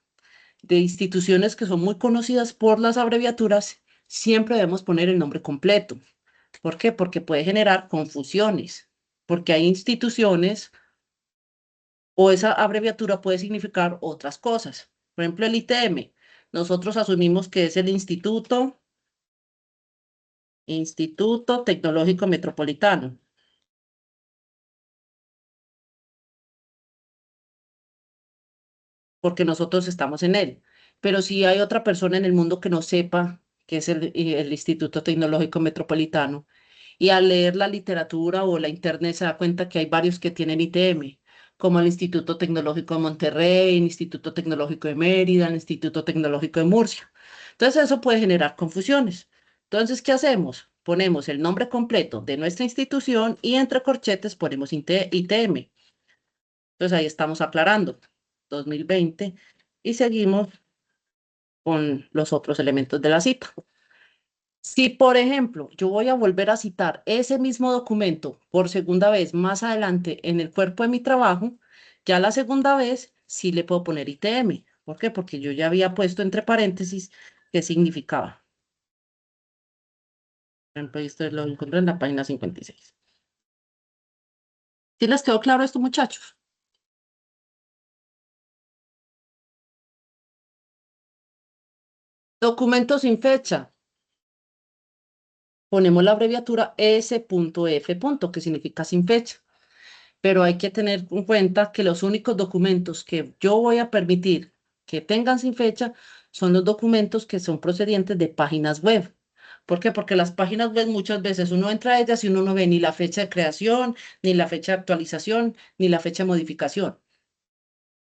de instituciones que son muy conocidas por las abreviaturas, siempre debemos poner el nombre completo. ¿Por qué? Porque puede generar confusiones, porque hay instituciones o esa abreviatura puede significar otras cosas. Por ejemplo, el ITM. Nosotros asumimos que es el Instituto Tecnológico Metropolitano, porque nosotros estamos en él. Pero si hay otra persona en el mundo que no sepa que es el Instituto Tecnológico Metropolitano, y al leer la literatura o la internet se da cuenta que hay varios que tienen ITM, como el Instituto Tecnológico de Monterrey, el Instituto Tecnológico de Mérida, el Instituto Tecnológico de Murcia. Entonces eso puede generar confusiones. Entonces, ¿qué hacemos? Ponemos el nombre completo de nuestra institución y entre corchetes ponemos ITM. Entonces ahí estamos aclarando 2020 y seguimos con los otros elementos de la cita. Si, por ejemplo, yo voy a volver a citar ese mismo documento por segunda vez más adelante en el cuerpo de mi trabajo, ya la segunda vez sí le puedo poner ITM. ¿Por qué? Porque yo ya había puesto entre paréntesis qué significaba. Por ejemplo, esto lo encontré en la página 56. ¿Sí les quedó claro esto, muchachos? Documento sin fecha. Ponemos la abreviatura S.F. que significa sin fecha. Pero hay que tener en cuenta que los únicos documentos que yo voy a permitir que tengan sin fecha son los documentos que son procedientes de páginas web, ¿Por qué? Porque las páginas web muchas veces uno entra a ellas y uno no ve ni la fecha de creación, ni la fecha de actualización, ni la fecha de modificación.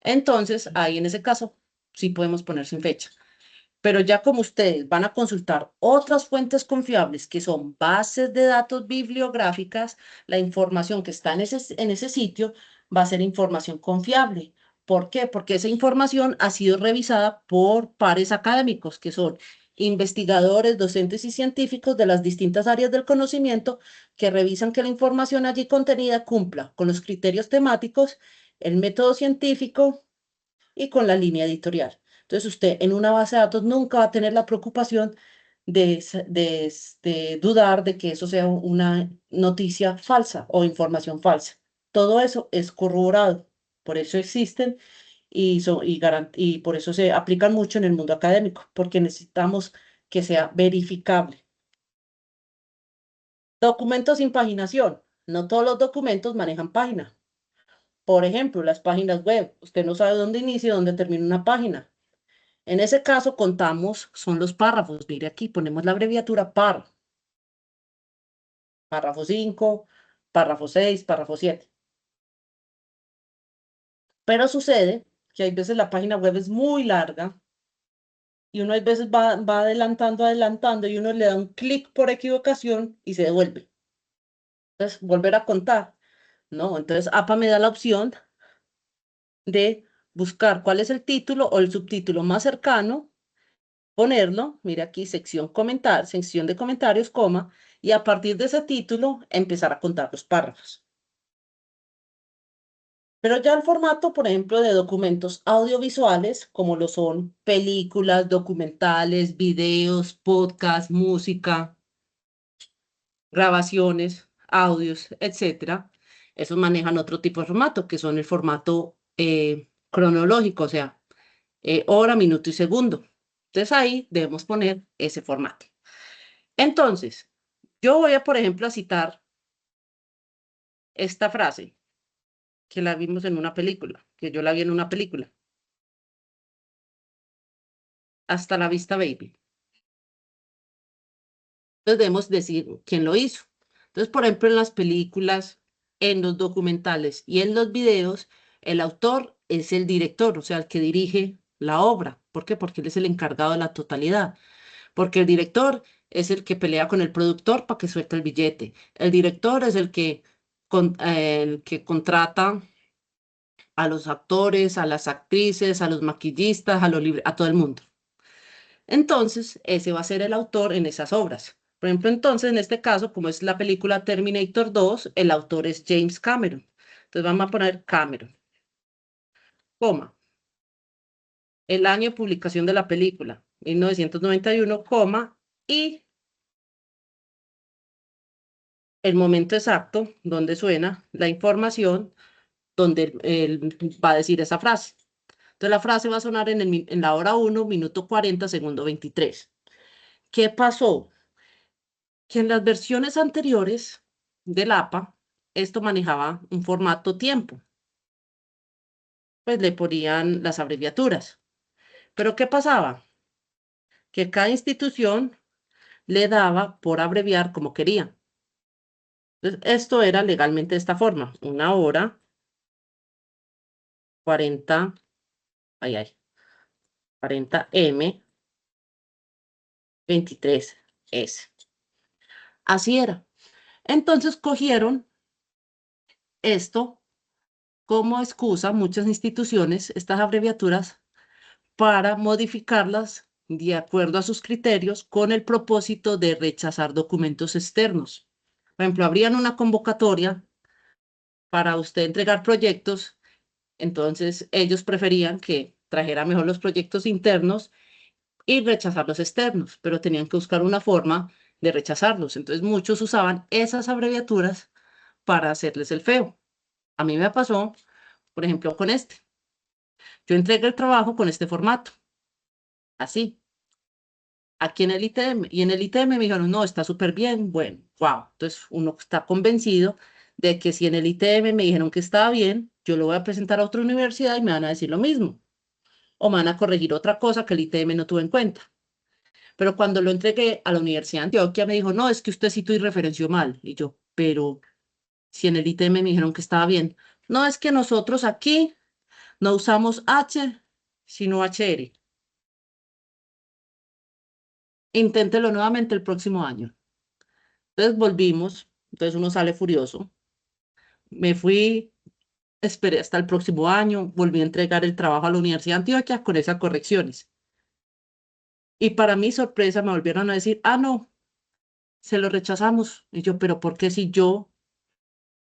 Entonces, ahí en ese caso, sí podemos poner sin fecha. Pero ya como ustedes van a consultar otras fuentes confiables, que son bases de datos bibliográficas, la información que está en ese sitio va a ser información confiable. ¿Por qué? Porque esa información ha sido revisada por pares académicos, que son investigadores, docentes y científicos de las distintas áreas del conocimiento, que revisan que la información allí contenida cumpla con los criterios temáticos, el método científico y con la línea editorial. Entonces, usted en una base de datos nunca va a tener la preocupación de dudar de que eso sea una noticia falsa o información falsa. Todo eso es corroborado. Por eso existen y por eso se aplican mucho en el mundo académico, porque necesitamos que sea verificable. Documentos sin paginación. No todos los documentos manejan página. Por ejemplo, las páginas web. Usted no sabe dónde inicia y dónde termina una página. En ese caso contamos, son los párrafos. Mire aquí, ponemos la abreviatura PAR. Párrafo 5, párrafo 6, párrafo 7. Pero sucede que hay veces la página web es muy larga y uno hay veces va adelantando, adelantando y uno le da un clic por equivocación y se devuelve. Entonces, volver a contar. No, entonces APA me da la opción de buscar cuál es el título o el subtítulo más cercano, ponerlo, mire aquí, sección de comentarios, coma, y a partir de ese título empezar a contar los párrafos. Pero ya el formato, por ejemplo, de documentos audiovisuales, como lo son películas, documentales, videos, podcasts, música, grabaciones, audios, etcétera, esos manejan otro tipo de formato, que son el formato cronológico, o sea, hora, minuto y segundo. Entonces ahí debemos poner ese formato. Entonces, yo voy a, por ejemplo, a citar esta frase que la vimos en una película, que yo la vi en una película. Hasta la vista, baby. Entonces debemos decir quién lo hizo. Entonces, por ejemplo, en las películas, en los documentales y en los videos, el autor es el director, o sea, el que dirige la obra. ¿Por qué? Porque él es el encargado de la totalidad. Porque el director es el que pelea con el productor para que suelte el billete. El director es el que contrata a los actores, a las actrices, a los maquillistas, a todo el mundo. Entonces, ese va a ser el autor en esas obras. Por ejemplo, entonces, en este caso, como es la película Terminator 2, el autor es James Cameron. Entonces, vamos a poner Cameron, coma, el año de publicación de la película, 1991, coma, y el momento exacto donde suena la información, donde él va a decir esa frase. Entonces, la frase va a sonar en la hora 1, minuto 40, segundo 23. ¿Qué pasó? Que en las versiones anteriores del APA, esto manejaba un formato tiempo, pues le ponían las abreviaturas. Pero ¿qué pasaba? Que cada institución le daba por abreviar como quería. Entonces, esto era legalmente de esta forma, una hora, 40, ay, ay, 40M, 23S. Así era. Entonces cogieron esto como excusa, muchas instituciones, estas abreviaturas, para modificarlas de acuerdo a sus criterios con el propósito de rechazar documentos externos. Por ejemplo, abrían una convocatoria para usted entregar proyectos, entonces ellos preferían que trajera mejor los proyectos internos y rechazar los externos, pero tenían que buscar una forma de rechazarlos. Entonces muchos usaban esas abreviaturas para hacerles el feo. A mí me pasó, por ejemplo, con este. Yo entregué el trabajo con este formato, así. Aquí en el ITM. Y en el ITM me dijeron, no, está súper bien. Bueno, wow. Entonces uno está convencido de que si en el ITM me dijeron que estaba bien, yo lo voy a presentar a otra universidad y me van a decir lo mismo. O me van a corregir otra cosa que el ITM no tuvo en cuenta. Pero cuando lo entregué a la Universidad de Antioquia me dijo, no, es que usted citó y referenció mal. Y yo, pero si en el ITM me dijeron que estaba bien. No, es que nosotros aquí no usamos H, sino HR. Inténtelo nuevamente el próximo año. Entonces volvimos, entonces uno sale furioso. Me fui, esperé hasta el próximo año, volví a entregar el trabajo a la Universidad de Antioquia con esas correcciones. Y para mi sorpresa me volvieron a decir, ah, no, se lo rechazamos. Y yo, pero ¿por qué si yo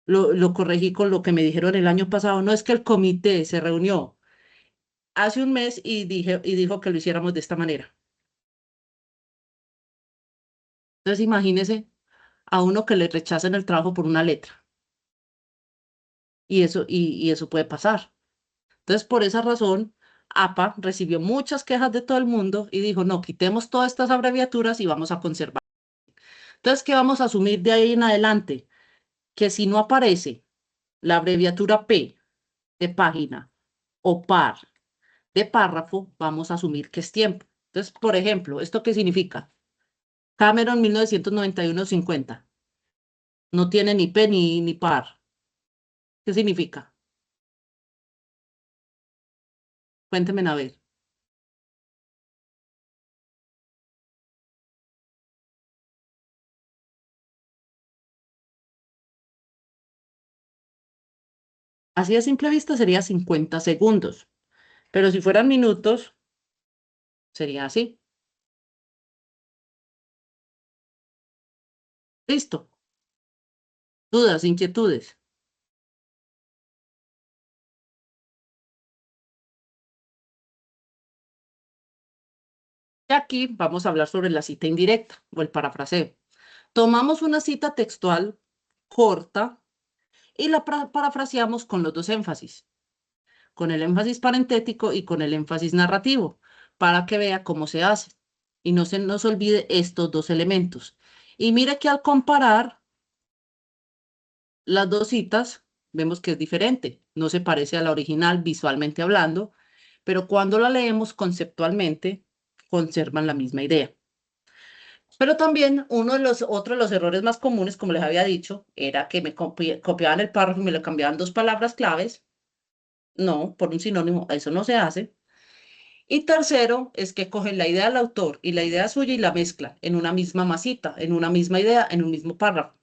lo corregí con lo que me dijeron el año pasado? No, es que el comité se reunió hace un mes y dijo que lo hiciéramos de esta manera. Entonces imagínese a uno que le rechacen el trabajo por una letra. Y eso puede pasar. Entonces, por esa razón, APA recibió muchas quejas de todo el mundo y dijo, no, quitemos todas estas abreviaturas y vamos a conservar. Entonces, ¿qué vamos a asumir de ahí en adelante? Que si no aparece la abreviatura P de página o par de párrafo, vamos a asumir que es tiempo. Entonces, por ejemplo, ¿esto qué significa? Cameron 1991-50. No tiene ni P ni par. ¿Qué significa? Cuéntenme a ver. Así a simple vista sería 50 segundos, pero si fueran minutos, sería así. Listo. Dudas, inquietudes. Y aquí vamos a hablar sobre la cita indirecta o el parafraseo. Tomamos una cita textual corta y la parafraseamos con los dos énfasis, con el énfasis parentético y con el énfasis narrativo, para que vea cómo se hace. Y no se nos olvide estos dos elementos. Y mire que al comparar las dos citas, vemos que es diferente. No se parece a la original visualmente hablando, pero cuando la leemos conceptualmente, conservan la misma idea. Pero también uno de los otros de los errores más comunes, como les había dicho, era que me copiaban el párrafo y me le cambiaban dos palabras claves. No, por un sinónimo, eso no se hace. Y tercero, es que cogen la idea del autor y la idea suya y la mezclan en una misma masita, en una misma idea, en un mismo párrafo.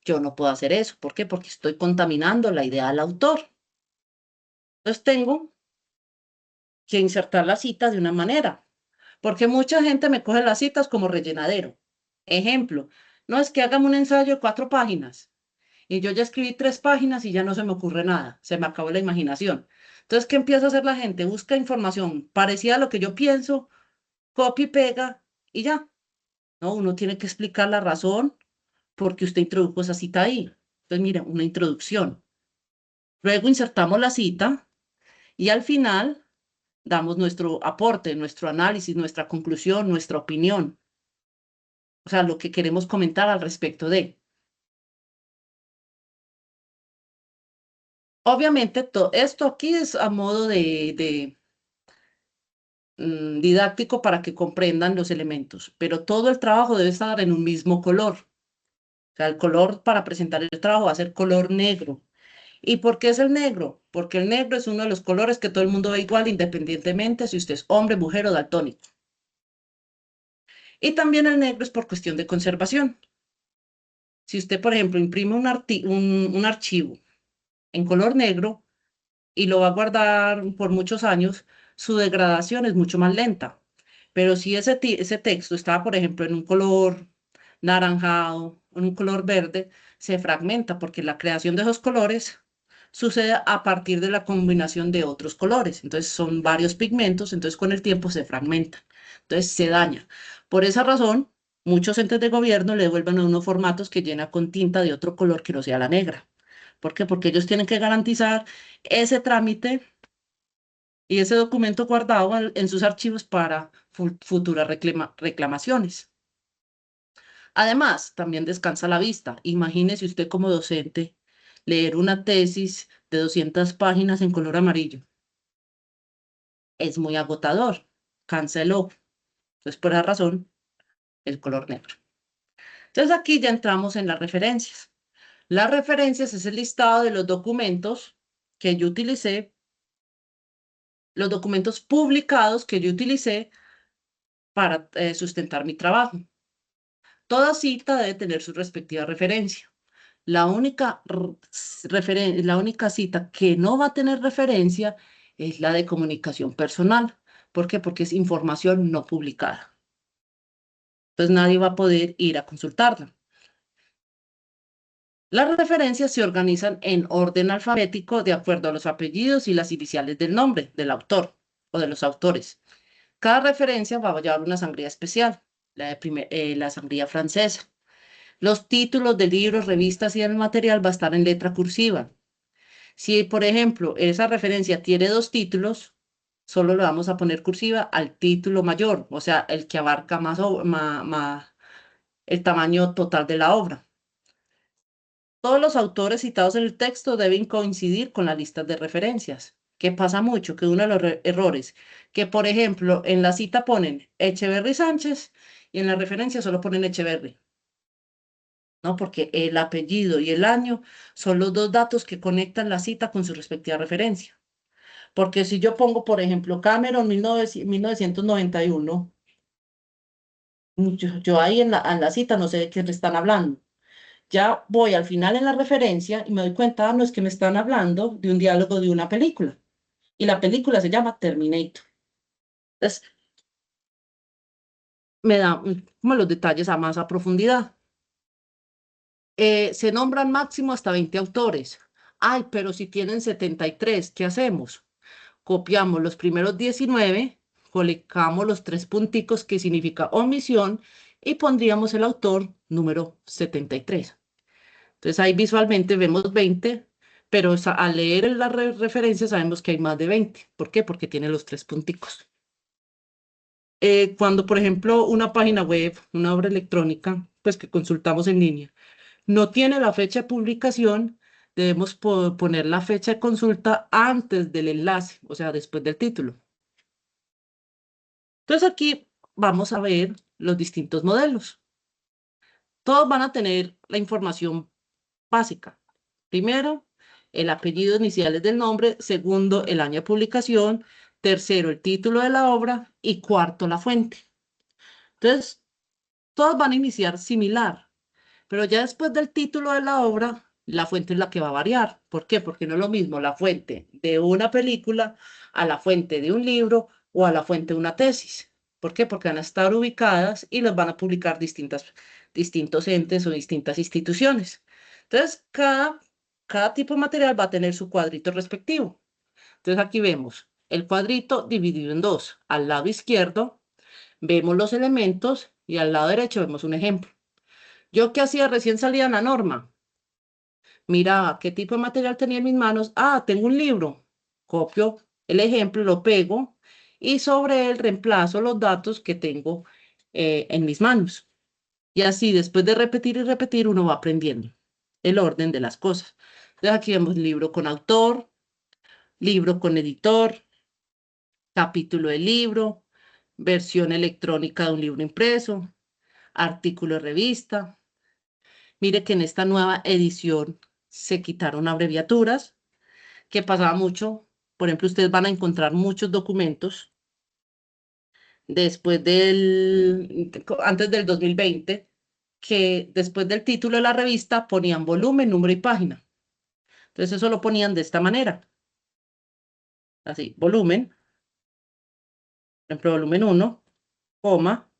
Yo no puedo hacer eso. ¿Por qué? Porque estoy contaminando la idea del autor. Entonces tengo que insertar la cita de una manera, porque mucha gente me coge las citas como rellenadero. Ejemplo, no es que hágame un ensayo de 4 páginas y yo ya escribí 3 páginas y ya no se me ocurre nada, se me acabó la imaginación. Entonces, ¿qué empieza a hacer la gente? Busca información parecida a lo que yo pienso, copia y pega y ya. No, uno tiene que explicar la razón porque usted introdujo esa cita ahí. Entonces, mire, una introducción. Luego insertamos la cita y al final damos nuestro aporte, nuestro análisis, nuestra conclusión, nuestra opinión, o sea, lo que queremos comentar al respecto de. Obviamente, esto aquí es a modo de didáctico para que comprendan los elementos, pero todo el trabajo debe estar en un mismo color. O sea, el color para presentar el trabajo va a ser color negro. ¿Y por qué es el negro? Porque el negro es uno de los colores que todo el mundo ve igual, independientemente si usted es hombre, mujer o daltónico. Y también el negro es por cuestión de conservación. Si usted, por ejemplo, imprime un archivo en color negro y lo va a guardar por muchos años, su degradación es mucho más lenta. Pero si ese texto está, por ejemplo, en un color naranjado, en un color verde, se fragmenta porque la creación de esos colores sucede a partir de la combinación de otros colores. Entonces son varios pigmentos, entonces con el tiempo se fragmenta, entonces se daña. Por esa razón, muchos entes de gobierno le devuelven a unos formatos que llena con tinta de otro color que no sea la negra. ¿Por qué? Porque ellos tienen que garantizar ese trámite y ese documento guardado en sus archivos para futuras reclamaciones. Además, también descansa la vista. Imagínese usted como docente leer una tesis de 200 páginas en color amarillo. Es muy agotador. Cansa el ojo. Entonces, por esa razón, el color negro. Entonces, aquí ya entramos en las referencias. Las referencias es el listado de los documentos que yo utilicé, los documentos publicados que yo utilicé para sustentar mi trabajo. Toda cita debe tener su respectiva referencia. La única cita que no va a tener referencia es la de comunicación personal. ¿Por qué? Porque es información no publicada. Entonces nadie va a poder ir a consultarla. Las referencias se organizan en orden alfabético de acuerdo a los apellidos y las iniciales del nombre del autor o de los autores. Cada referencia va a llevar una sangría especial, la sangría francesa. Los títulos de libros, revistas y el material va a estar en letra cursiva. Si, por ejemplo, esa referencia tiene dos títulos, solo le vamos a poner cursiva al título mayor, o sea, el que abarca el tamaño total de la obra. Todos los autores citados en el texto deben coincidir con las listas de referencias. ¿Qué pasa mucho? Que uno de los errores, que por ejemplo en la cita ponen Echeverry Sánchez y en la referencia solo ponen Echeverry. ¿No? Porque el apellido y el año son los dos datos que conectan la cita con su respectiva referencia. Porque si yo pongo, por ejemplo, Cameron 1991, yo ahí en la cita no sé de qué me están hablando. Ya voy al final en la referencia y me doy cuenta, no es que me están hablando de un diálogo de una película. Y la película se llama Terminator. Entonces, me da como los detalles a más a profundidad. Se nombran máximo hasta 20 autores. Ay, pero si tienen 73, ¿qué hacemos? Copiamos los primeros 19, colocamos los tres punticos que significa omisión y pondríamos el autor número 73. Entonces ahí visualmente vemos 20, pero al leer la referencia sabemos que hay más de 20. ¿Por qué? Porque tiene los tres punticos. Cuando, por ejemplo, una página web, una obra electrónica, pues que consultamos en línea, no tiene la fecha de publicación, debemos poner la fecha de consulta antes del enlace, o sea, después del título. Entonces aquí vamos a ver los distintos modelos. Todos van a tener la información básica. Primero, el apellido iniciales del nombre. Segundo, el año de publicación. Tercero, el título de la obra. Y cuarto, la fuente. Entonces, todos van a iniciar similar, pero ya después del título de la obra, la fuente es la que va a variar. ¿Por qué? Porque no es lo mismo la fuente de una película a la fuente de un libro o a la fuente de una tesis. ¿Por qué? Porque van a estar ubicadas y los van a publicar distintos entes o distintas instituciones. Entonces, cada tipo de material va a tener su cuadrito respectivo. Entonces, aquí vemos el cuadrito dividido en dos. Al lado izquierdo vemos los elementos y al lado derecho vemos un ejemplo. ¿Yo qué hacía recién salida en la norma? Miraba qué tipo de material tenía en mis manos. Ah, tengo un libro. Copio el ejemplo, lo pego y sobre él reemplazo los datos que tengo en mis manos. Y así, después de repetir y repetir, uno va aprendiendo el orden de las cosas. Entonces aquí vemos libro con autor, libro con editor, capítulo del libro, versión electrónica de un libro impreso, artículo de revista. Mire que en esta nueva edición se quitaron abreviaturas, que pasaba mucho. Por ejemplo, ustedes van a encontrar muchos documentos antes del 2020, que después del título de la revista ponían volumen, número y página. Entonces eso lo ponían de esta manera. Así, volumen, por ejemplo, volumen 1, coma,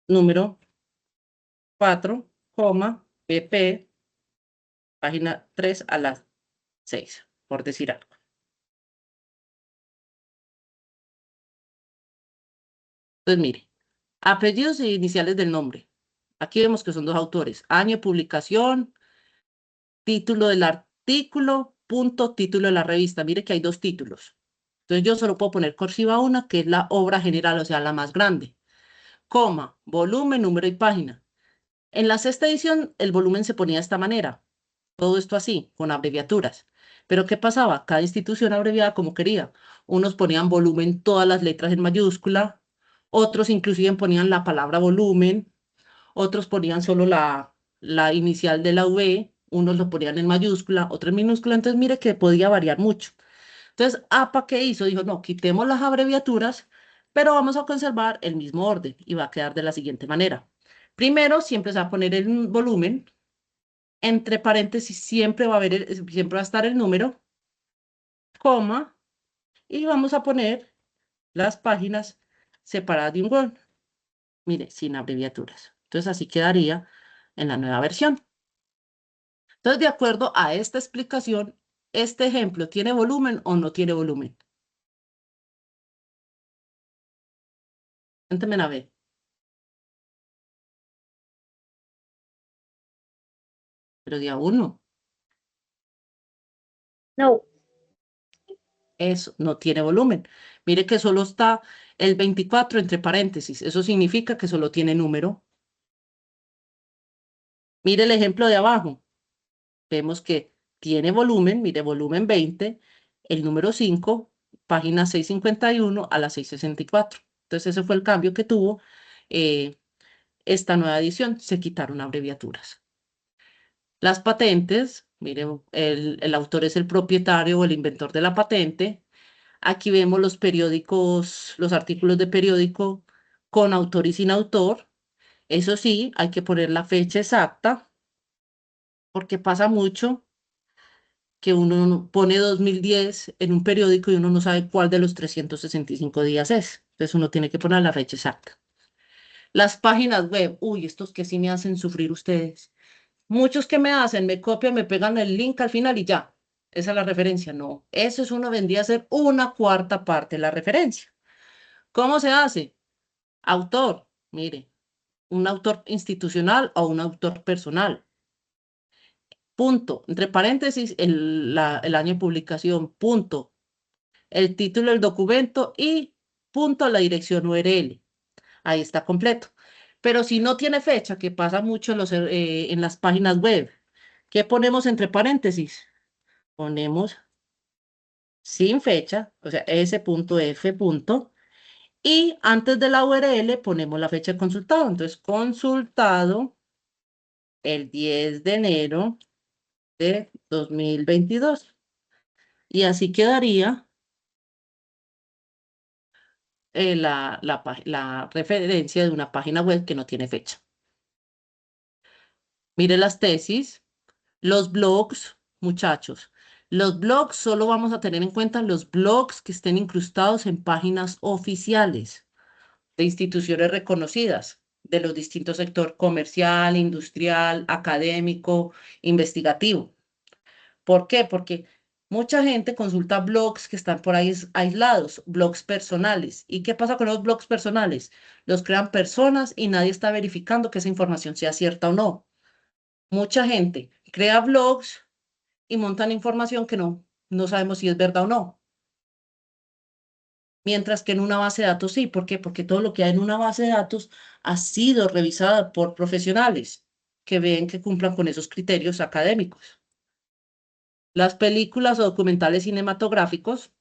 número 4, coma, pp, página 3 a las 6, por decir algo. Entonces, mire, apellidos e iniciales del nombre. Aquí vemos que son dos autores. Año de publicación, título del artículo, punto, título de la revista. Mire que hay dos títulos. Entonces yo solo puedo poner cursiva una, que es la obra general, o sea, la más grande. Coma, volumen, número y página. En la sexta edición, el volumen se ponía de esta manera. Todo esto así, con abreviaturas. Pero ¿qué pasaba? Cada institución abreviaba como quería. Unos ponían volumen, todas las letras en mayúscula, Otros inclusive ponían la palabra volumen, otros ponían solo la inicial de la V, unos lo ponían en mayúscula, otros en minúscula, entonces mire que podía variar mucho. Entonces, APA, ¿qué hizo? Dijo, no, quitemos las abreviaturas, pero vamos a conservar el mismo orden y va a quedar de la siguiente manera. Primero, siempre se va a poner el volumen, entre paréntesis siempre va a haber siempre va a estar el número, coma, y vamos a poner las páginas separadas de un gol. Mire, sin abreviaturas. Entonces, así quedaría en la nueva versión. Entonces, de acuerdo a esta explicación, ¿este ejemplo tiene volumen o no tiene volumen? Cuéntenme a ver. Pero día uno, No. eso no tiene volumen. Mire que solo está el 24 entre paréntesis. Eso significa que solo tiene número. Mire el ejemplo de abajo. Vemos que tiene volumen, mire, volumen 20, el número 5, página 651 a la 664. Entonces, ese fue el cambio que tuvo eh, esta nueva edición. Se quitaron abreviaturas. Las patentes, mire, el autor es el propietario o el inventor de la patente. Aquí vemos los periódicos, los artículos de periódico con autor y sin autor. Eso sí, hay que poner la fecha exacta, porque pasa mucho que uno pone 2010 en un periódico y uno no sabe cuál de los 365 días es. Entonces uno tiene que poner la fecha exacta. Las páginas web, uy, estos que sí me hacen sufrir ustedes. Muchos que me hacen, me copian, me pegan el link al final y ya. Esa es la referencia. No, eso es uno vendría a ser una cuarta parte de la referencia. ¿Cómo se hace? Autor, mire, un autor institucional o un autor personal. Punto. Entre paréntesis, el año de publicación. Punto. El título del documento y punto la dirección URL. Ahí está completo. Pero si no tiene fecha, que pasa mucho en las páginas web, ¿qué ponemos entre paréntesis? Ponemos sin fecha, o sea, s.f. Y antes de la URL ponemos la fecha de consultado. Entonces, consultado el 10 de enero de 2022. Y así quedaría la referencia de una página web que no tiene fecha. Mire las tesis, los blogs, muchachos. Los blogs solo vamos a tener en cuenta los blogs que estén incrustados en páginas oficiales de instituciones reconocidas de los distintos sectores comercial, industrial, académico, investigativo. ¿Por qué? Porque mucha gente consulta blogs que están por ahí aislados, blogs personales. ¿Y qué pasa con los blogs personales? Los crean personas y nadie está verificando que esa información sea cierta o no. Mucha gente crea blogs y montan información que no sabemos si es verdad o no. Mientras que en una base de datos sí. ¿Por qué? Porque todo lo que hay en una base de datos ha sido revisada por profesionales que ven que cumplan con esos criterios académicos. Las películas o documentales cinematográficos,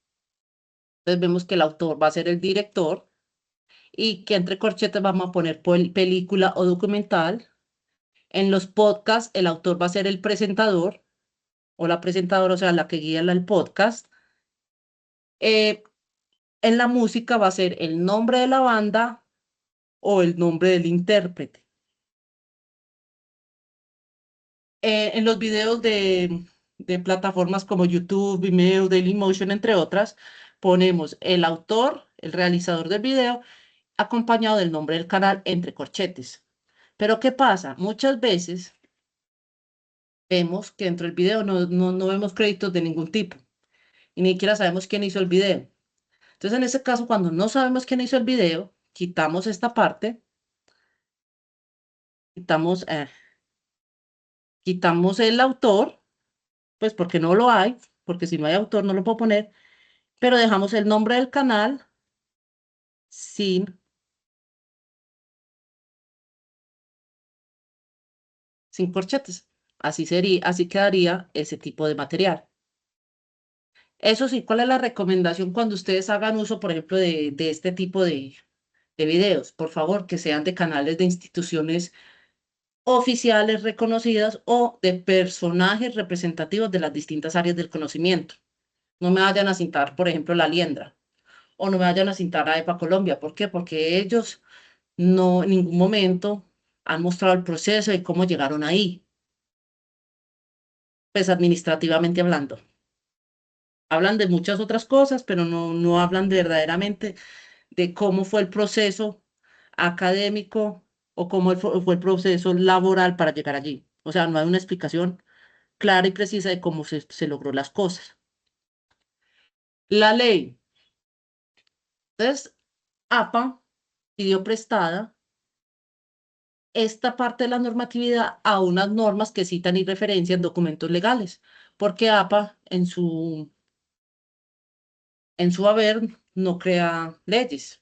entonces vemos que el autor va a ser el director y que entre corchetes vamos a poner película o documental. En los podcasts, el autor va a ser el presentador o la presentadora, o sea, la que guía el podcast. Eh, en la música va a ser el nombre de la banda o el nombre del intérprete. En los videos de plataformas como YouTube, Vimeo, Dailymotion, entre otras, ponemos el autor, el realizador del video, acompañado del nombre del canal entre corchetes. Pero ¿qué pasa? Muchas veces vemos que dentro del video no vemos créditos de ningún tipo y ni siquiera sabemos quién hizo el video. Entonces, en ese caso, cuando no sabemos quién hizo el video, quitamos esta parte, quitamos, quitamos el autor, pues porque no lo hay, porque si no hay autor no lo puedo poner, pero dejamos el nombre del canal sin, sin corchetes. Así sería, así quedaría ese tipo de material. Eso sí, ¿cuál es la recomendación cuando ustedes hagan uso, por ejemplo, de este tipo de videos, por favor, que sean de canales de instituciones oficiales reconocidas o de personajes representativos de las distintas áreas del conocimiento. No me vayan a citar, por ejemplo, la Liendra o no me vayan a citar a EPA Colombia. ¿Por qué? Porque ellos no en ningún momento han mostrado el proceso y cómo llegaron ahí, pues administrativamente hablando. Hablan de muchas otras cosas, pero no hablan verdaderamente de cómo fue el proceso académico o cómo fue el proceso laboral para llegar allí. O sea, no hay una explicación clara y precisa de cómo se logró las cosas. La ley. Entonces, APA pidió prestada esta parte de la normatividad a unas normas que citan y referencian documentos legales, porque APA en su haber no crea leyes,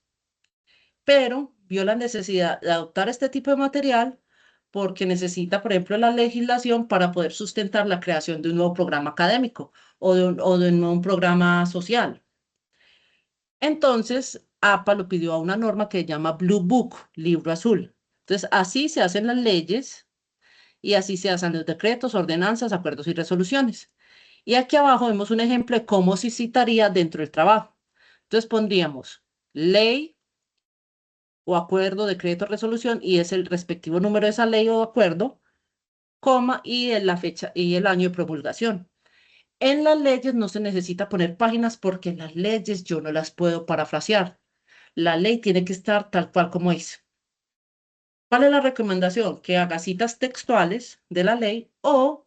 pero vio la necesidad de adoptar este tipo de material porque necesita, por ejemplo, la legislación para poder sustentar la creación de un nuevo programa académico o de un nuevo programa social. Entonces, APA lo pidió a una norma que se llama Blue Book, libro azul. Entonces, así se hacen las leyes y así se hacen los decretos, ordenanzas, acuerdos y resoluciones. Y aquí abajo vemos un ejemplo de cómo se citaría dentro del trabajo. Entonces, pondríamos ley o acuerdo, decreto, resolución y es el respectivo número de esa ley o acuerdo, coma y la fecha y el año de promulgación. En las leyes no se necesita poner páginas porque las leyes yo no las puedo parafrasear. La ley tiene que estar tal cual como es. ¿Cuál es la recomendación? Que haga citas textuales de la ley o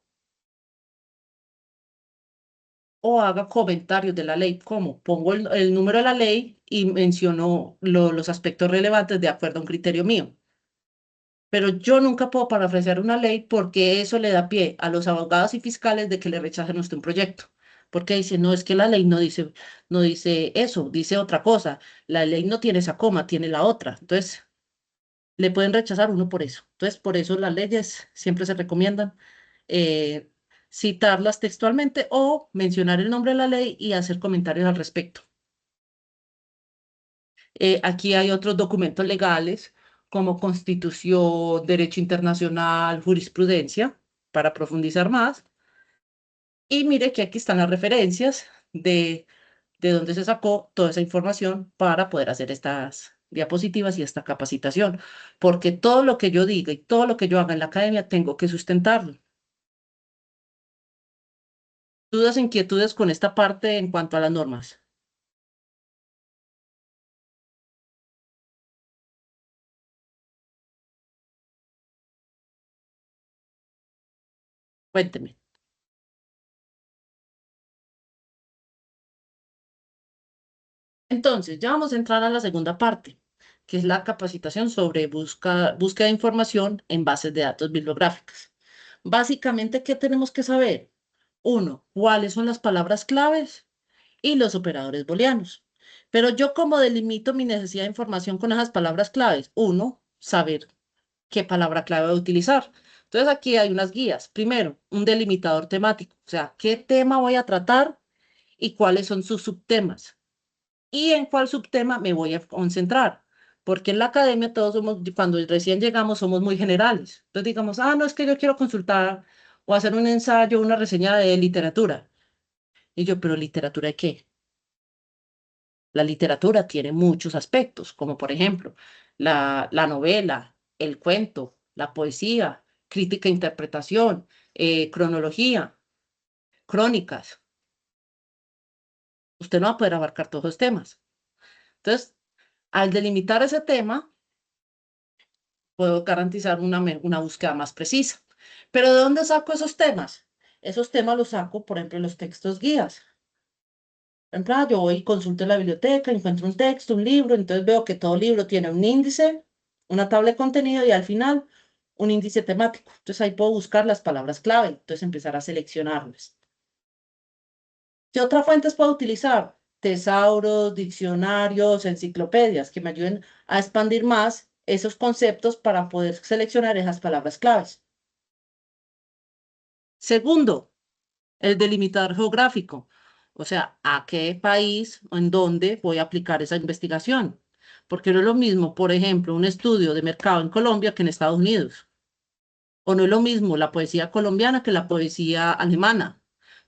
haga comentarios de la ley. ¿Cómo? Pongo el número de la ley y menciono los aspectos relevantes de acuerdo a un criterio mío. Pero yo nunca puedo parafrasear una ley porque eso le da pie a los abogados y fiscales de que le rechacen usted un proyecto. Porque dice, no, es que la ley no dice eso, dice otra cosa. La ley no tiene esa coma, tiene la otra. Entonces, le pueden rechazar uno por eso. Entonces, por eso las leyes siempre se recomiendan eh, citarlas textualmente o mencionar el nombre de la ley y hacer comentarios al respecto. Aquí hay otros documentos legales como Constitución, Derecho Internacional, Jurisprudencia, para profundizar más. Y mire que aquí están las referencias de dónde se sacó toda esa información para poder hacer estas diapositivas y esta capacitación. Porque todo lo que yo diga y todo lo que yo haga en la academia tengo que sustentarlo. ¿Dudas, inquietudes con esta parte en cuanto a las normas? Cuénteme. Entonces, ya vamos a entrar a la segunda parte, que es la capacitación sobre búsqueda de información en bases de datos bibliográficas. Básicamente, ¿qué tenemos que saber? Uno, cuáles son las palabras claves y los operadores booleanos. Pero yo como delimito mi necesidad de información con esas palabras claves. Uno, saber qué palabra clave voy a utilizar. Entonces, aquí hay unas guías. Primero, un delimitador temático, o sea, qué tema voy a tratar y cuáles son sus subtemas y en cuál subtema me voy a concentrar. Porque en la academia todos somos, cuando recién llegamos, somos muy generales. Entonces digamos, no, es que yo quiero consultar o hacer un ensayo, una reseña de literatura. Y yo, pero ¿literatura de qué? La literatura tiene muchos aspectos, como por ejemplo la novela, el cuento, la poesía, crítica e interpretación, cronología, crónicas. Usted no va a poder abarcar todos los temas. Entonces, al delimitar ese tema, puedo garantizar una búsqueda más precisa. Pero ¿de dónde saco esos temas? Esos temas los saco, por ejemplo, en los textos guías. Por ejemplo, yo voy y consulto en la biblioteca, encuentro un texto, un libro, entonces veo que todo libro tiene un índice, una tabla de contenido y al final un índice temático. Entonces ahí puedo buscar las palabras clave, entonces empezar a seleccionarlas. ¿Qué otras fuentes puedo utilizar? Tesauros, diccionarios, enciclopedias que me ayuden a expandir más esos conceptos para poder seleccionar esas palabras claves. Segundo, el delimitador geográfico, o sea, a qué país o en dónde voy a aplicar esa investigación. porque no es lo mismo, por ejemplo, un estudio de mercado en Colombia que en Estados Unidos. O no es lo mismo la poesía colombiana que la poesía alemana.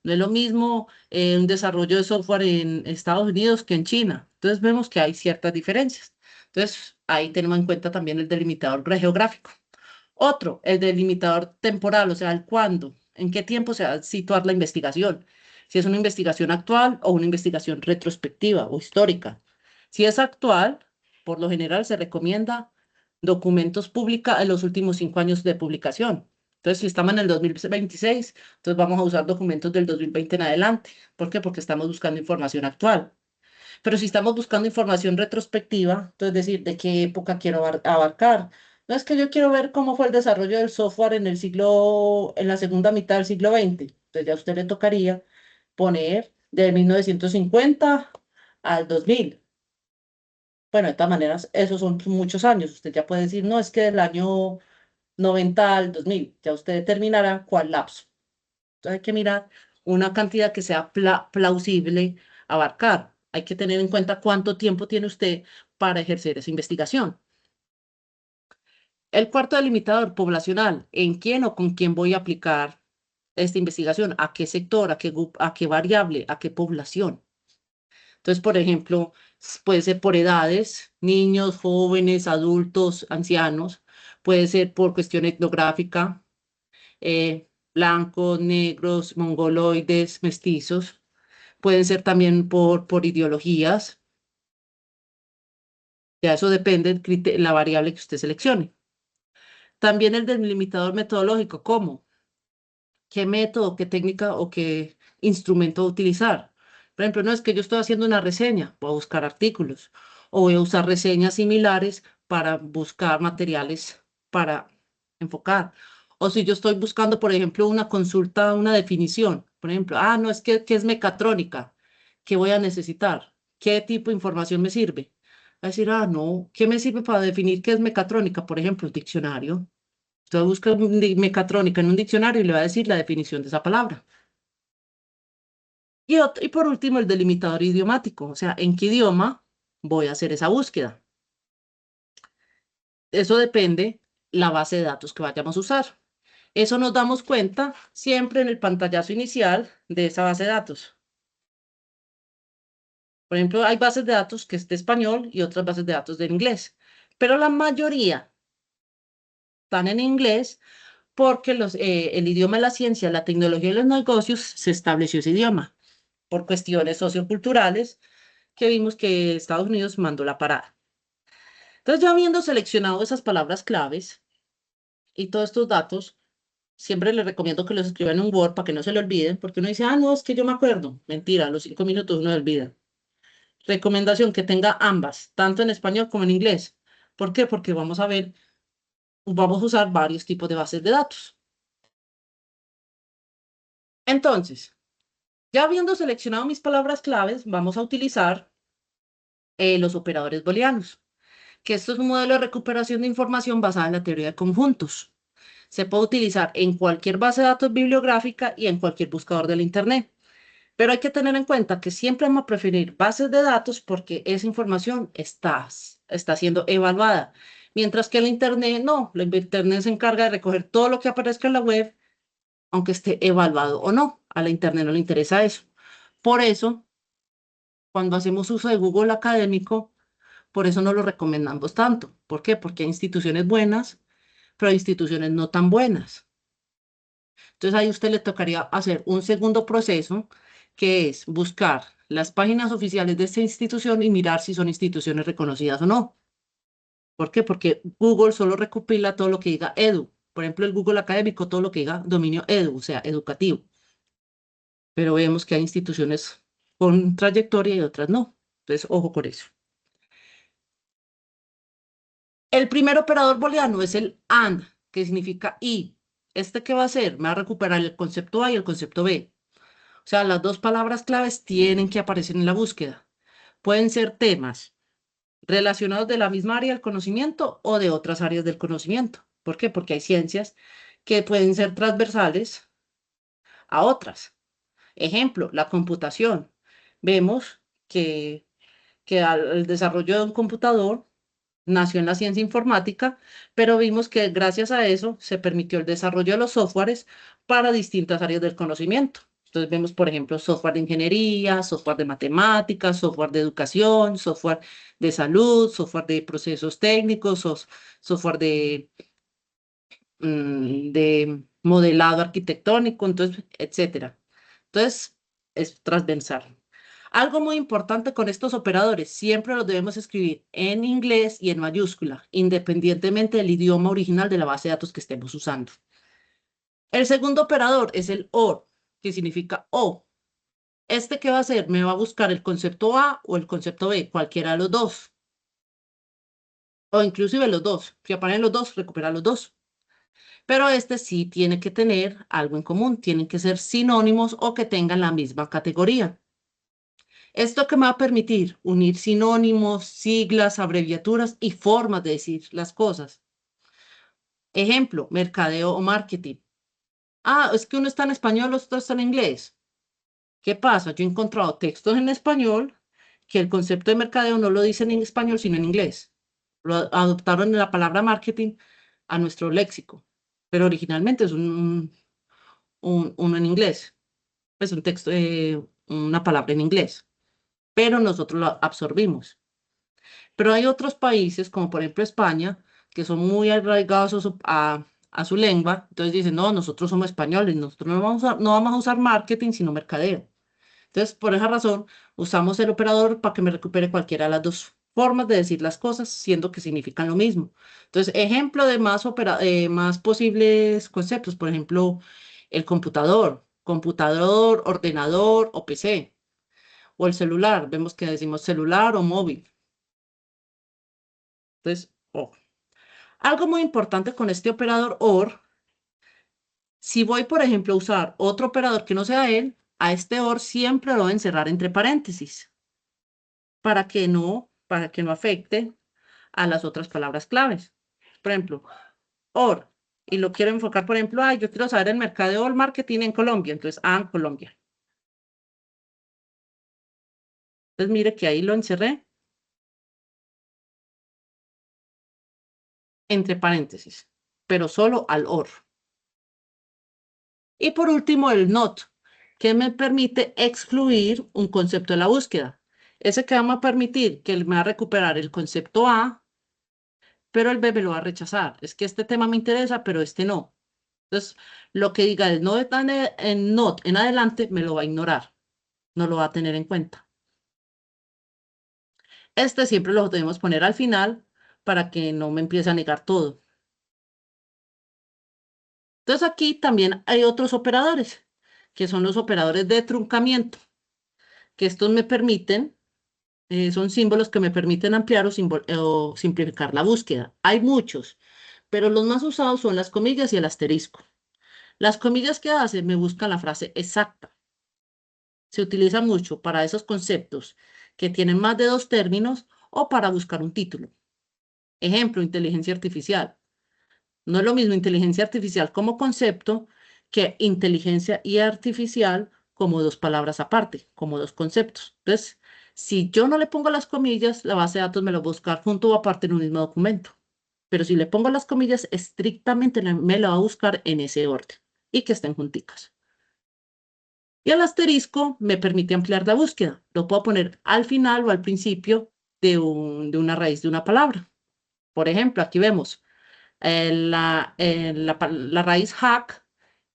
No es lo mismo un desarrollo de software en Estados Unidos que en China. Entonces vemos que hay ciertas diferencias. Entonces ahí tenemos en cuenta también el delimitador geográfico. Otro, el delimitador temporal, o sea, el cuándo, en qué tiempo se va a situar la investigación. Si es una investigación actual o una investigación retrospectiva o histórica. Si es actual, por lo general se recomienda documentos públicos en los últimos 5 años de publicación. Entonces, si estamos en el 2026, entonces vamos a usar documentos del 2020 en adelante. ¿Por qué? Porque estamos buscando información actual. Pero si estamos buscando información retrospectiva, entonces decir, ¿de qué época quiero abarcar? No es que yo quiero ver cómo fue el desarrollo del software en la segunda mitad del siglo XX. Entonces ya a usted le tocaría poner de 1950 al 2000. Bueno, de todas maneras, esos son muchos años. Usted ya puede decir, no, es que del año 90 al 2000. Ya usted determinará cuál lapso. Entonces hay que mirar una cantidad que sea plausible abarcar. Hay que tener en cuenta cuánto tiempo tiene usted para ejercer esa investigación. El cuarto delimitador poblacional, ¿en quién o con quién voy a aplicar esta investigación? ¿A qué sector? ¿A qué variable? ¿A qué población? Entonces, por ejemplo, puede ser por edades, niños, jóvenes, adultos, ancianos. Puede ser por cuestión etnográfica, blancos, negros, mongoloides, mestizos. Pueden ser también por ideologías. Ya eso depende la variable que usted seleccione. También el delimitador metodológico, ¿cómo? ¿Qué método, qué técnica o qué instrumento utilizar? Por ejemplo, no es que yo estoy haciendo una reseña, voy a buscar artículos o voy a usar reseñas similares para buscar materiales para enfocar. O si yo estoy buscando, por ejemplo, una consulta, una definición, por ejemplo, no es que, ¿qué es mecatrónica? ¿Qué voy a necesitar? ¿Qué tipo de información me sirve? Va a decir, no, ¿qué me sirve para definir qué es mecatrónica? Por ejemplo, el diccionario. Usted busca mecatrónica en un diccionario y le va a decir la definición de esa palabra. Y por último, el delimitador idiomático, o sea, en qué idioma voy a hacer esa búsqueda. Eso depende la base de datos que vayamos a usar. Eso nos damos cuenta siempre en el pantallazo inicial de esa base de datos. Por ejemplo, hay bases de datos que es de español y otras bases de datos de inglés, pero la mayoría están en inglés porque el idioma de la ciencia, la tecnología y los negocios se estableció ese idioma por cuestiones socioculturales que vimos que Estados Unidos mandó la parada. Entonces, ya habiendo seleccionado esas palabras claves y todos estos datos, siempre les recomiendo que los escriban en un Word para que no se lo olviden, porque uno dice, no, es que yo me acuerdo. Mentira, a los 5 minutos uno se olvida. Recomendación que tenga ambas, tanto en español como en inglés. ¿Por qué? Porque vamos a usar varios tipos de bases de datos. Entonces, ya habiendo seleccionado mis palabras claves, vamos a utilizar los operadores booleanos, que esto es un modelo de recuperación de información basada en la teoría de conjuntos. Se puede utilizar en cualquier base de datos bibliográfica y en cualquier buscador del Internet. Pero hay que tener en cuenta que siempre vamos a preferir bases de datos porque esa información está siendo evaluada. Mientras que el Internet no, el Internet se encarga de recoger todo lo que aparezca en la web, aunque esté evaluado o no. A la Internet no le interesa eso. Por eso, cuando hacemos uso de Google Académico, por eso no lo recomendamos tanto. ¿Por qué? Porque hay instituciones buenas, pero hay instituciones no tan buenas. Entonces ahí a usted le tocaría hacer un segundo proceso, que es buscar las páginas oficiales de esta institución y mirar si son instituciones reconocidas o no. ¿Por qué? Porque Google solo recopila todo lo que diga edu. Por ejemplo, el Google Académico, todo lo que diga dominio edu, o sea, educativo. Pero vemos que hay instituciones con trayectoria y otras no. Entonces, ojo con eso. El primer operador booleano es el AND, que significa y. ¿Este qué va a hacer? Me va a recuperar el concepto A y el concepto B. O sea, las dos palabras claves tienen que aparecer en la búsqueda. Pueden ser temas relacionados de la misma área del conocimiento o de otras áreas del conocimiento. ¿Por qué? Porque hay ciencias que pueden ser transversales a otras. Ejemplo, la computación. Vemos que al desarrollo de un computador nació en la ciencia informática, pero vimos que gracias a eso se permitió el desarrollo de los softwares para distintas áreas del conocimiento. Entonces vemos, por ejemplo, software de ingeniería, software de matemáticas, software de educación, software de salud, software de procesos técnicos, software de modelado arquitectónico, entonces, etcétera. Entonces, es transversal. Algo muy importante con estos operadores, siempre los debemos escribir en inglés y en mayúscula, independientemente del idioma original de la base de datos que estemos usando. El segundo operador es el OR, que significa O. ¿Este qué va a hacer? Me va a buscar el concepto A o el concepto B, cualquiera de los dos, o inclusive los dos. Si aparecen los dos, recupera los dos. Pero este sí tiene que tener algo en común, tienen que ser sinónimos o que tengan la misma categoría. ¿Esto que me va a permitir? Unir sinónimos, siglas, abreviaturas y formas de decir las cosas. Ejemplo, mercadeo o marketing. Ah, es que uno está en español, otro está en inglés. ¿Qué pasa? Yo he encontrado textos en español que el concepto de mercadeo no lo dicen en español, sino en inglés. Lo adoptaron en la palabra marketing a nuestro léxico, pero originalmente es uno en inglés. Es un texto, una palabra en inglés, pero nosotros lo absorbimos. Pero hay otros países, como por ejemplo España, que son muy arraigados a su lengua, entonces dicen, no, nosotros somos españoles, nosotros no vamos a usar marketing, sino mercadeo. Entonces, por esa razón, usamos el operador para que me recupere cualquiera de las dos formas de decir las cosas, siendo que significan lo mismo. Entonces, ejemplo de más posibles conceptos, por ejemplo, el computador, ordenador o PC, o el celular, vemos que decimos celular o móvil. Entonces, algo muy importante con este operador OR, si voy, por ejemplo, a usar otro operador que no sea él, a este OR siempre lo voy a encerrar entre paréntesis para que no afecte a las otras palabras claves. Por ejemplo, OR, y lo quiero enfocar, por ejemplo, yo quiero saber el mercadeo del marketing en Colombia, entonces, en Colombia. Entonces, mire que ahí lo encerré entre paréntesis, pero solo al OR. Y por último, el NOT, que me permite excluir un concepto de la búsqueda. Ese que va a permitir que me va a recuperar el concepto A, pero el B me lo va a rechazar. Es que este tema me interesa, pero este no. Entonces, lo que diga el no en not en adelante me lo va a ignorar, no lo va a tener en cuenta. Este siempre lo debemos poner al final para que no me empiece a negar todo. Entonces, aquí también hay otros operadores, que son los operadores de truncamiento, que estos me permiten son símbolos que me permiten ampliar o simplificar la búsqueda. Hay muchos, pero los más usados son las comillas y el asterisco. Las comillas que hacen me buscan la frase exacta. Se utiliza mucho para esos conceptos que tienen más de dos términos o para buscar un título. Ejemplo, inteligencia artificial. No es lo mismo inteligencia artificial como concepto que inteligencia y artificial como dos palabras aparte, como dos conceptos. Entonces, si yo no le pongo las comillas, la base de datos me lo va a buscar junto o aparte en un mismo documento. Pero si le pongo las comillas, estrictamente me lo va a buscar en ese orden y que estén junticas. Y el asterisco me permite ampliar la búsqueda. Lo puedo poner al final o al principio de una raíz de una palabra. Por ejemplo, aquí vemos la raíz hack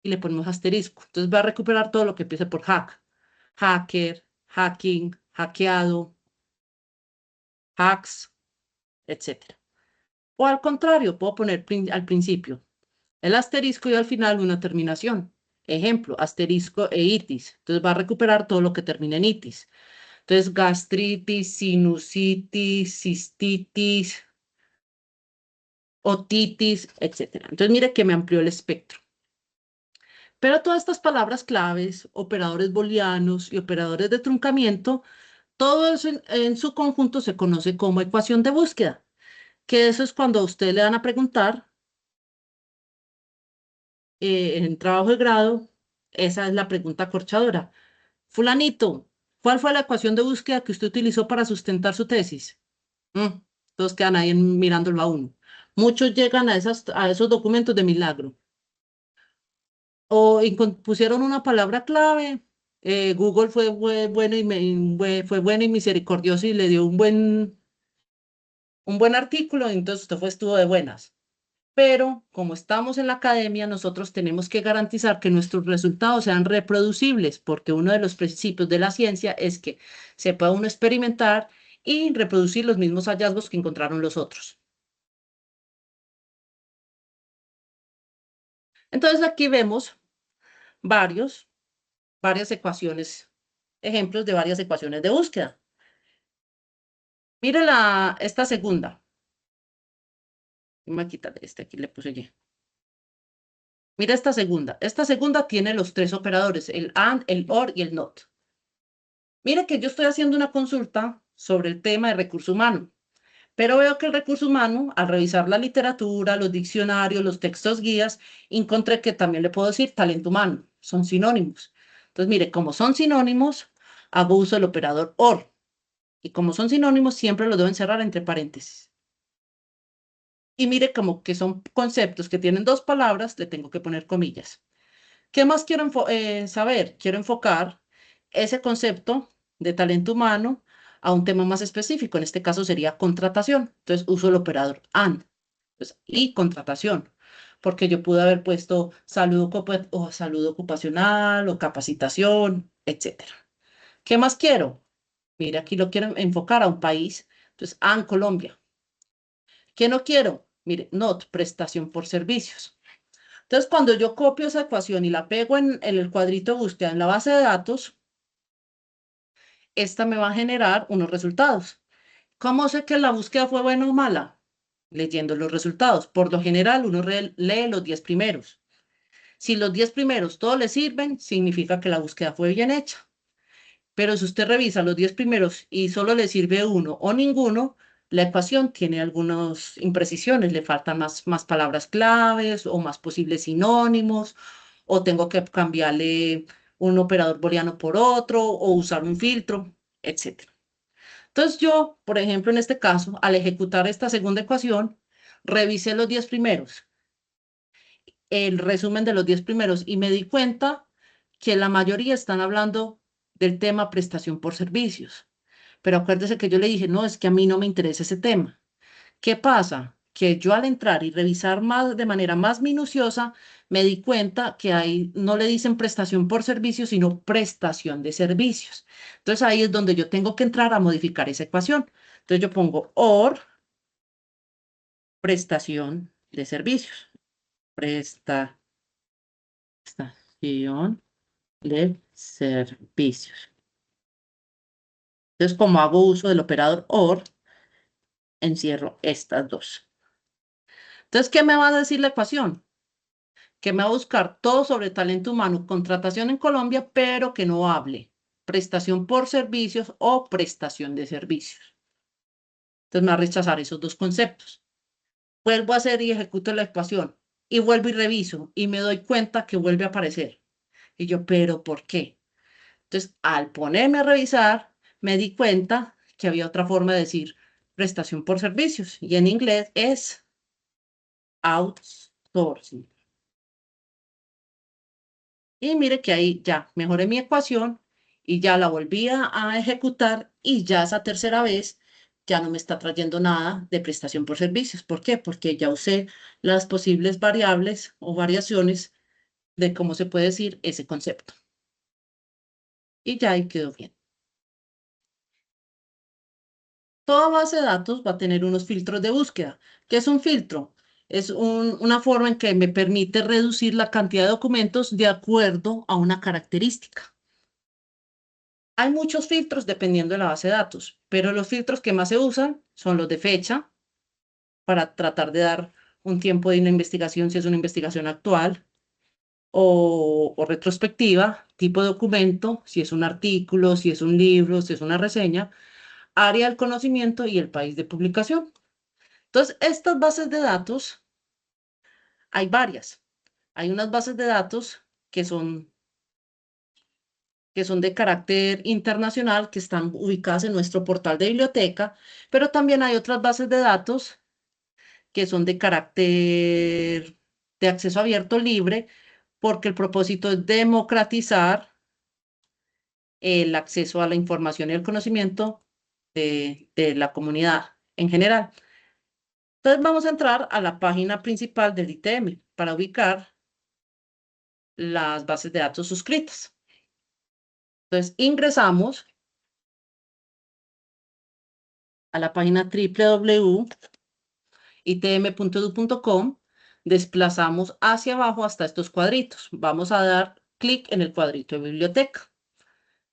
y le ponemos asterisco. Entonces va a recuperar todo lo que empiece por hack. Hacker, hacking, hackeado, hacks, etcétera. O al contrario, puedo poner al principio el asterisco y al final una terminación. Ejemplo, asterisco e itis. Entonces va a recuperar todo lo que termine en itis. Entonces, gastritis, sinusitis, cistitis, otitis, etcétera. Entonces, mire que me amplió el espectro. Pero todas estas palabras claves, operadores booleanos y operadores de truncamiento, todo eso en su conjunto se conoce como ecuación de búsqueda, que eso es cuando a usted le van a preguntar en trabajo de grado, esa es la pregunta acorchadora. Fulanito, ¿cuál fue la ecuación de búsqueda que usted utilizó para sustentar su tesis? todos quedan ahí mirándolo a uno. Muchos llegan a esos documentos de milagro. O pusieron una palabra clave. Google fue bueno fue bueno y misericordioso y le dio un buen artículo, entonces usted estuvo de buenas. Pero como estamos en la academia, nosotros tenemos que garantizar que nuestros resultados sean reproducibles, porque uno de los principios de la ciencia es que se pueda uno experimentar y reproducir los mismos hallazgos que encontraron los otros. Entonces aquí vemos varias ecuaciones, ejemplos de varias ecuaciones de búsqueda. Mire esta segunda. Me quitaré este, aquí le puse Y. Mira esta segunda. Esta segunda tiene los tres operadores, el AND, el OR y el NOT. Mire que yo estoy haciendo una consulta sobre el tema de recurso humano, pero veo que el recurso humano, al revisar la literatura, los diccionarios, los textos guías, encontré que también le puedo decir talento humano. Son sinónimos. Entonces, mire, como son sinónimos, hago uso del operador OR. Y como son sinónimos, siempre los debo encerrar entre paréntesis. Y mire, como que son conceptos que tienen dos palabras, le tengo que poner comillas. ¿Qué más quiero saber? Quiero enfocar ese concepto de talento humano a un tema más específico. En este caso sería contratación. Entonces uso el operador AND. Pues, y contratación. Porque yo pude haber puesto salud ocupacional o capacitación, etcétera. ¿Qué más quiero? Mira, aquí lo quiero enfocar a un país. Entonces, AND Colombia. ¿Qué no quiero? Mire, NOT, prestación por servicios. Entonces, cuando yo copio esa ecuación y la pego en el cuadrito de búsqueda en la base de datos, esta me va a generar unos resultados. ¿Cómo sé que la búsqueda fue buena o mala? Leyendo los resultados. Por lo general, uno lee los 10 primeros. Si los 10 primeros todos le sirven, significa que la búsqueda fue bien hecha. Pero si usted revisa los 10 primeros y solo le sirve uno o ninguno, la ecuación tiene algunas imprecisiones, le faltan más palabras claves o más posibles sinónimos, o tengo que cambiarle un operador booleano por otro, o usar un filtro, etcétera. Entonces yo, por ejemplo, en este caso, al ejecutar esta segunda ecuación, revisé los 10 primeros, el resumen de los 10 primeros, y me di cuenta que la mayoría están hablando del tema prestación por servicios. Pero acuérdese que yo le dije, no, es que a mí no me interesa ese tema. ¿Qué pasa? Que yo al entrar y revisar más de manera más minuciosa, me di cuenta que ahí no le dicen prestación por servicios, sino prestación de servicios. Entonces ahí es donde yo tengo que entrar a modificar esa ecuación. Entonces yo pongo OR, prestación de servicios. Prestación de servicios. Entonces, como hago uso del operador OR, encierro estas dos. Entonces, ¿qué me va a decir la ecuación? Que me va a buscar todo sobre talento humano, contratación en Colombia, pero que no hable prestación por servicios o prestación de servicios. Entonces, me va a rechazar esos dos conceptos. Vuelvo a hacer y ejecuto la ecuación y vuelvo y reviso y me doy cuenta que vuelve a aparecer. Y yo, ¿pero por qué? Entonces, al ponerme a revisar, me di cuenta que había otra forma de decir prestación por servicios y en inglés es outsourcing. Y mire que ahí ya mejoré mi ecuación y ya la volví a ejecutar y ya esa tercera vez ya no me está trayendo nada de prestación por servicios. ¿Por qué? Porque ya usé las posibles variables o variaciones de cómo se puede decir ese concepto. Y ya ahí quedó bien. Toda base de datos va a tener unos filtros de búsqueda. ¿Qué es un filtro? Es una forma en que me permite reducir la cantidad de documentos de acuerdo a una característica. Hay muchos filtros dependiendo de la base de datos, pero los filtros que más se usan son los de fecha, para tratar de dar un tiempo de una investigación si es una investigación actual o retrospectiva, tipo de documento, si es un artículo, si es un libro, si es una reseña, área del conocimiento y el país de publicación. Entonces, estas bases de datos, hay varias. Hay unas bases de datos que son que son de carácter internacional, que están ubicadas en nuestro portal de biblioteca, pero también hay otras bases de datos que son de carácter de acceso abierto libre, porque el propósito es democratizar el acceso a la información y el conocimiento de la comunidad en general. Entonces vamos a entrar a la página principal del ITM para ubicar las bases de datos suscritas. Entonces ingresamos a la página www.itm.edu.com, desplazamos hacia abajo hasta estos cuadritos. Vamos a dar clic en el cuadrito de biblioteca.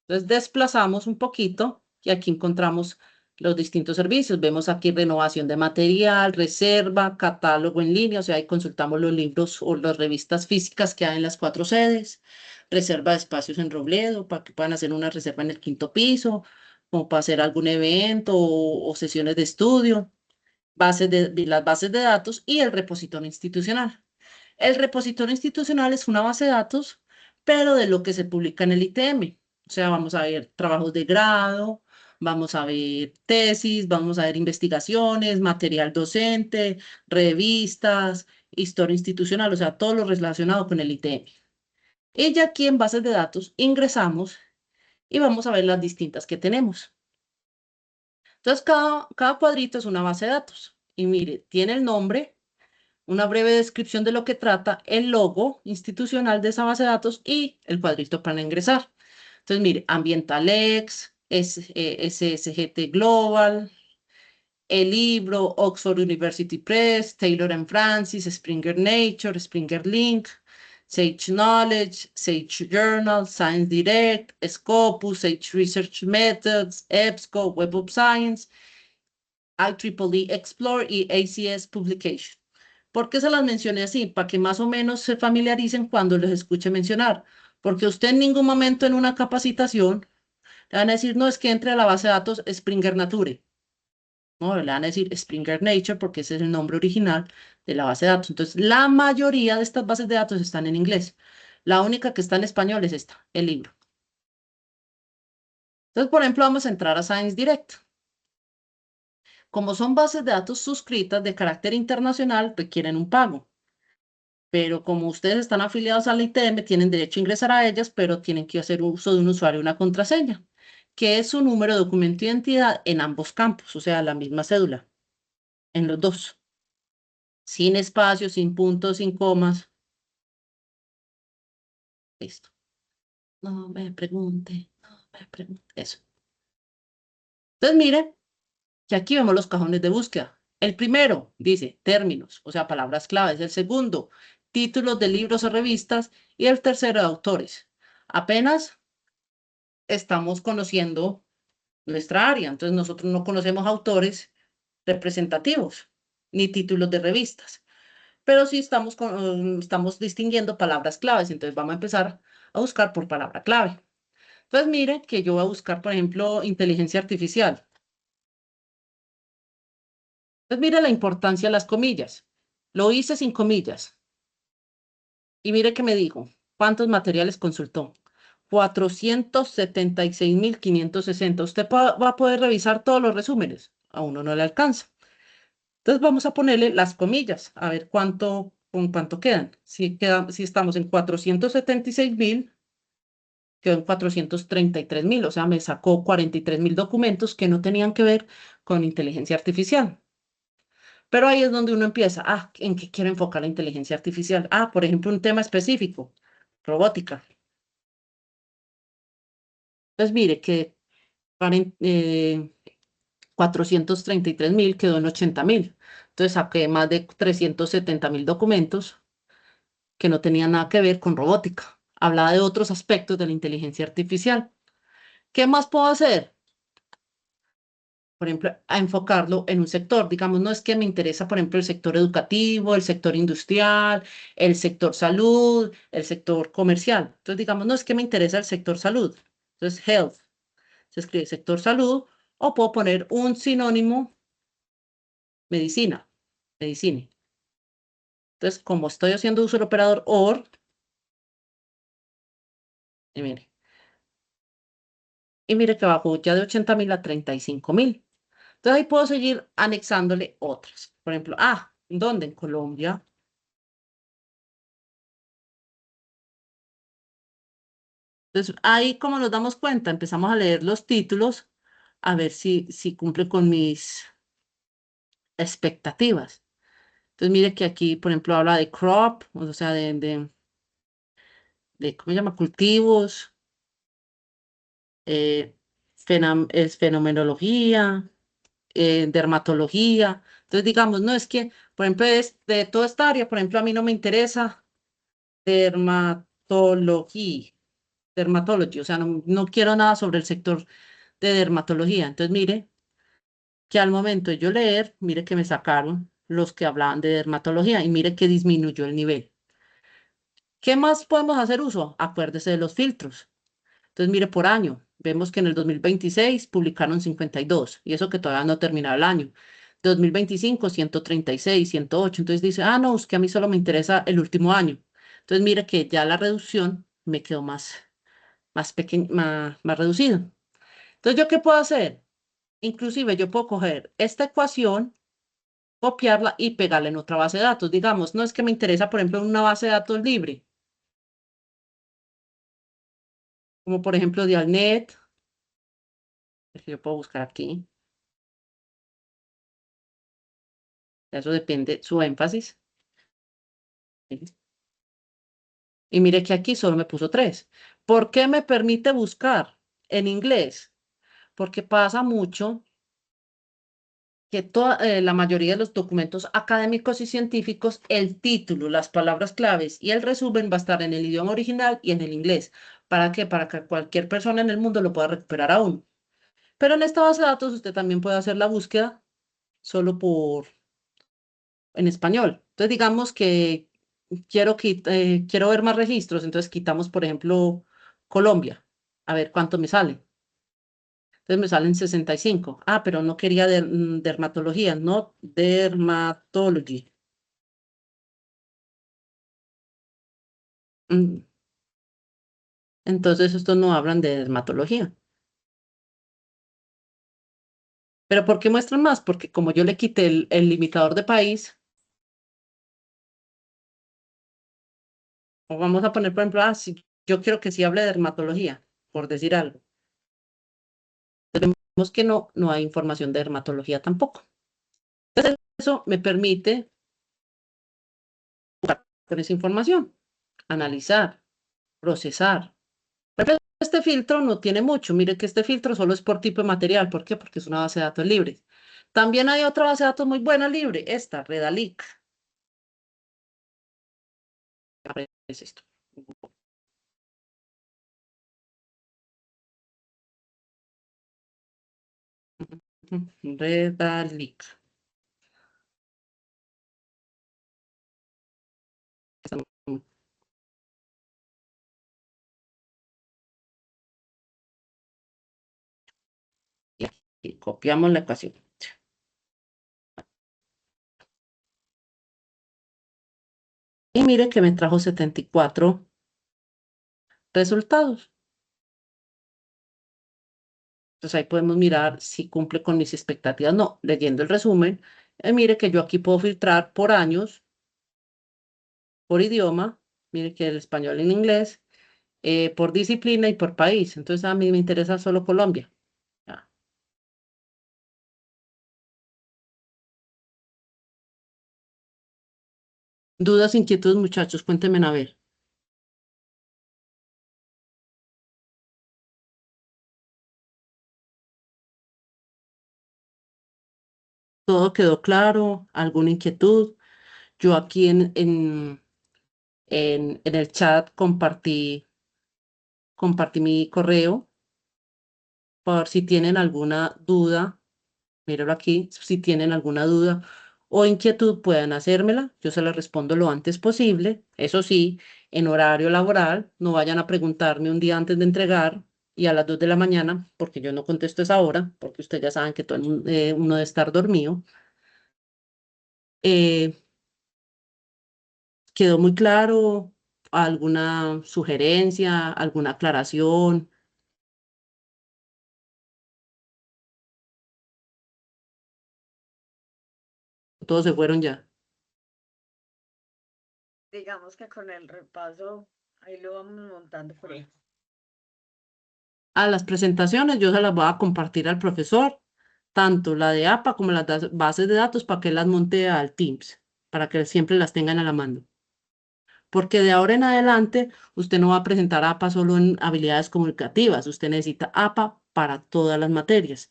Entonces desplazamos un poquito y aquí encontramos los distintos servicios. Vemos aquí renovación de material, reserva, catálogo en línea, o sea, ahí consultamos los libros o las revistas físicas que hay en las 4 sedes, reserva de espacios en Robledo para que puedan hacer una reserva en el 5.º piso, como para hacer algún evento o sesiones de estudio, las bases de datos y el repositorio institucional. El repositorio institucional es una base de datos, pero de lo que se publica en el ITM. O sea, vamos a ver trabajos de grado, vamos a ver tesis, vamos a ver investigaciones, material docente, revistas, historia institucional, o sea, todo lo relacionado con el ITM. Y ya aquí en bases de datos ingresamos y vamos a ver las distintas que tenemos. Entonces, cada cuadrito es una base de datos. Y mire, tiene el nombre, una breve descripción de lo que trata, el logo institucional de esa base de datos y el cuadrito para ingresar. Entonces, mire, Ambientalex, SSGT Global, el libro, Oxford University Press, Taylor and Francis, Springer Nature, Springer Link, Sage Knowledge, Sage Journal, Science Direct, Scopus, Sage Research Methods, EBSCO, Web of Science, IEEE Explore y ACS Publication. ¿Por qué se las mencioné así? Para que más o menos se familiaricen cuando les escuche mencionar. Porque usted en ningún momento en una capacitación le van a decir, no, es que entre a la base de datos Springer Nature. No, le van a decir Springer Nature porque ese es el nombre original de la base de datos. Entonces, la mayoría de estas bases de datos están en inglés. La única que está en español es esta, el libro. Entonces, por ejemplo, vamos a entrar a Science Direct. Como son bases de datos suscritas de carácter internacional, requieren un pago. Pero como ustedes están afiliados a la ITM, tienen derecho a ingresar a ellas, pero tienen que hacer uso de un usuario y una contraseña, que es su número de documento de identidad en ambos campos, o sea, la misma cédula, en los dos, sin espacios, sin puntos, sin comas. Listo. No me pregunte, no me pregunte. Eso. Entonces, miren que aquí vemos los cajones de búsqueda. El primero dice términos, o sea, palabras claves. El segundo, títulos de libros o revistas. Y el tercero, de autores. Apenas estamos conociendo nuestra área. Entonces nosotros no conocemos autores representativos ni títulos de revistas, pero sí estamos distinguiendo palabras claves. Entonces vamos a empezar a buscar por palabra clave. Entonces mire que yo voy a buscar, por ejemplo, inteligencia artificial. Entonces mire la importancia de las comillas. Lo hice sin comillas. Y mire que me dijo, ¿cuántos materiales consultó? 476.560. Usted va a poder revisar todos los resúmenes. A uno no le alcanza. Entonces vamos a ponerle las comillas, a ver con cuánto quedan. Si estamos en 476.000, quedó en 433.000, o sea, me sacó 43.000 documentos que no tenían que ver con inteligencia artificial. Pero ahí es donde uno empieza, ¿en qué quiero enfocar la inteligencia artificial? Por ejemplo, un tema específico, robótica. Entonces, mire que 433.000 quedó en 80.000. Entonces, saqué más de 370.000 documentos que no tenía nada que ver con robótica. Hablaba de otros aspectos de la inteligencia artificial. ¿Qué más puedo hacer? Por ejemplo, a enfocarlo en un sector. Digamos, no es que me interesa, por ejemplo, el sector educativo, el sector industrial, el sector salud, el sector comercial. Entonces, digamos, no es que me interesa el sector salud. Entonces, health. Se escribe sector salud o puedo poner un sinónimo medicina, medicina. Entonces, como estoy haciendo uso del operador OR, y mire. Y mire que bajó ya de 80.000 a 35.000. Entonces ahí puedo seguir anexándole otras. Por ejemplo, ¿dónde? En Colombia. Entonces ahí como nos damos cuenta, empezamos a leer los títulos a ver si cumple con mis expectativas. Entonces mire que aquí, por ejemplo, habla de crop, o sea, ¿cómo se llama? Cultivos, eh, es fenomenología, dermatología. Entonces, digamos, no es que, por ejemplo, es de toda esta área, por ejemplo, a mí no me interesa dermatología, dermatología, o sea, no quiero nada sobre el sector de dermatología. Entonces, mire que al momento de yo leer, mire que me sacaron los que hablaban de dermatología y mire que disminuyó el nivel. ¿Qué más podemos hacer uso? Acuérdese de los filtros. Entonces, mire, por año, vemos que en el 2026 publicaron 52, y eso que todavía no terminaba el año. 2025, 136, 108. Entonces dice, no, es que a mí solo me interesa el último año. Entonces, mire que ya la reducción me quedó más pequeña, más reducido. Entonces, ¿yo qué puedo hacer? Inclusive yo puedo coger esta ecuación, copiarla y pegarla en otra base de datos. Digamos, no es que me interesa, por ejemplo, una base de datos libre, como por ejemplo Dialnet, que yo puedo buscar aquí. Eso depende su énfasis. Y mire que aquí solo me puso 3. ¿Por qué me permite buscar en inglés? Porque pasa mucho que la mayoría de los documentos académicos y científicos, el título, las palabras claves y el resumen va a estar en el idioma original y en el inglés. ¿Para qué? Para que cualquier persona en el mundo lo pueda recuperar aún. Pero en esta base de datos usted también puede hacer la búsqueda solo en español. Entonces, digamos que quiero ver más registros, entonces quitamos, por ejemplo, Colombia, a ver cuánto me sale. Entonces me salen 65. Pero no quería dermatología, no dermatology. Mm, Entonces estos no hablan de dermatología. ¿Pero por qué muestran más? Porque como yo le quité el limitador de país, o vamos a poner, por ejemplo, si yo quiero que sí hable de dermatología, por decir algo. Vemos que no hay información de dermatología tampoco. Eso me permite jugar con esa información, analizar, procesar. Pero este filtro no tiene mucho. Mire que este filtro solo es por tipo de material. ¿Por qué? Porque es una base de datos libre. También hay otra base de datos muy buena libre, esta, Redalic. Es esto. Redalic. Y aquí copiamos la ecuación. Y mire que me trajo 74 resultados. Entonces ahí podemos mirar si cumple con mis expectativas. No, leyendo el resumen, mire que yo aquí puedo filtrar por años, por idioma, mire que el español en inglés, por disciplina y por país. Entonces a mí me interesa solo Colombia. Ya. Dudas, inquietudes, muchachos, cuéntenme a ver. ¿Todo quedó claro? ¿Alguna inquietud? Yo aquí en el chat compartí mi correo por si tienen alguna duda. Míralo aquí, si tienen alguna duda o inquietud puedan hacérmela, yo se la respondo lo antes posible, eso sí, en horario laboral, no vayan a preguntarme un día antes de entregar y a las 2 de la mañana, porque yo no contesto esa hora, porque ustedes ya saben que uno debe estar dormido. Eh, ¿Quedó muy claro? ¿Alguna sugerencia, alguna aclaración? todos se fueron ya. Digamos que con el repaso, ahí lo vamos montando por ahí. A las presentaciones yo se las voy a compartir al profesor, tanto la de APA como las bases de datos, para que las monte al Teams, para que siempre las tengan a la mano. Porque de ahora en adelante usted no va a presentar APA solo en habilidades comunicativas, usted necesita APA para todas las materias.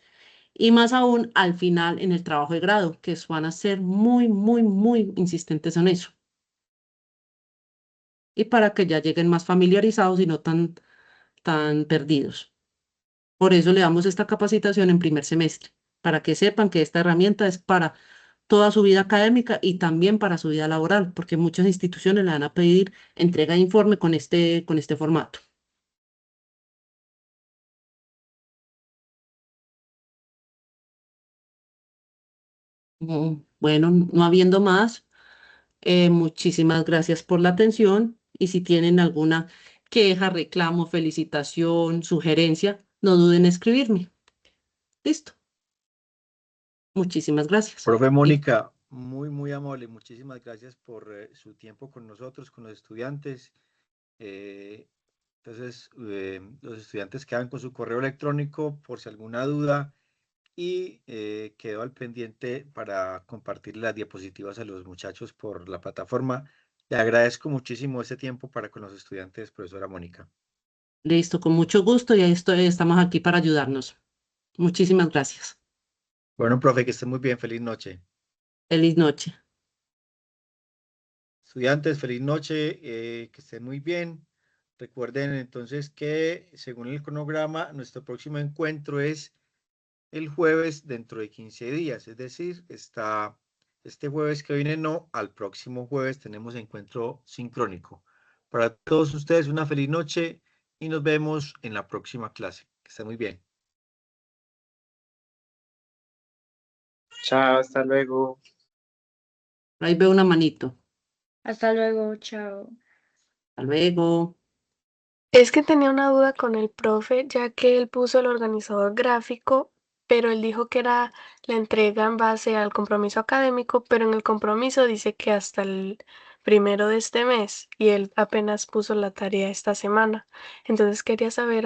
Y más aún al final en el trabajo de grado, que van a ser muy, muy, muy insistentes en eso. Y para que ya lleguen más familiarizados y no tan perdidos. Por eso le damos esta capacitación en primer semestre, para que sepan que esta herramienta es para toda su vida académica y también para su vida laboral, porque muchas instituciones le van a pedir entrega de informe con este formato. Bueno, no habiendo más, muchísimas gracias por la atención y si tienen alguna queja, reclamo, felicitación, sugerencia, no duden en escribirme. Listo. Muchísimas gracias. Profe Mónica, muy, muy amable. Muchísimas gracias por su tiempo con nosotros, con los estudiantes. Entonces, los estudiantes quedan con su correo electrónico por si alguna duda y quedo al pendiente para compartir las diapositivas a los muchachos por la plataforma. Le agradezco muchísimo ese tiempo para con los estudiantes, profesora Mónica. Listo, con mucho gusto y estamos aquí para ayudarnos. Muchísimas gracias. Bueno, profe, que esté muy bien. Feliz noche. Feliz noche. Estudiantes, feliz noche, que estén muy bien. Recuerden entonces que según el cronograma, nuestro próximo encuentro es el jueves dentro de 15 días, es decir, este jueves que viene no, al próximo jueves tenemos encuentro sincrónico. Para todos ustedes una feliz noche y nos vemos en la próxima clase. Que estén muy bien. Chao, hasta luego. Ahí veo una manito. Hasta luego, chao. Hasta luego. Es que tenía una duda con el profe, ya que él puso el organizador gráfico, pero él dijo que era la entrega en base al compromiso académico, pero en el compromiso dice que hasta el 1 de este mes y él apenas puso la tarea esta semana. Entonces quería saber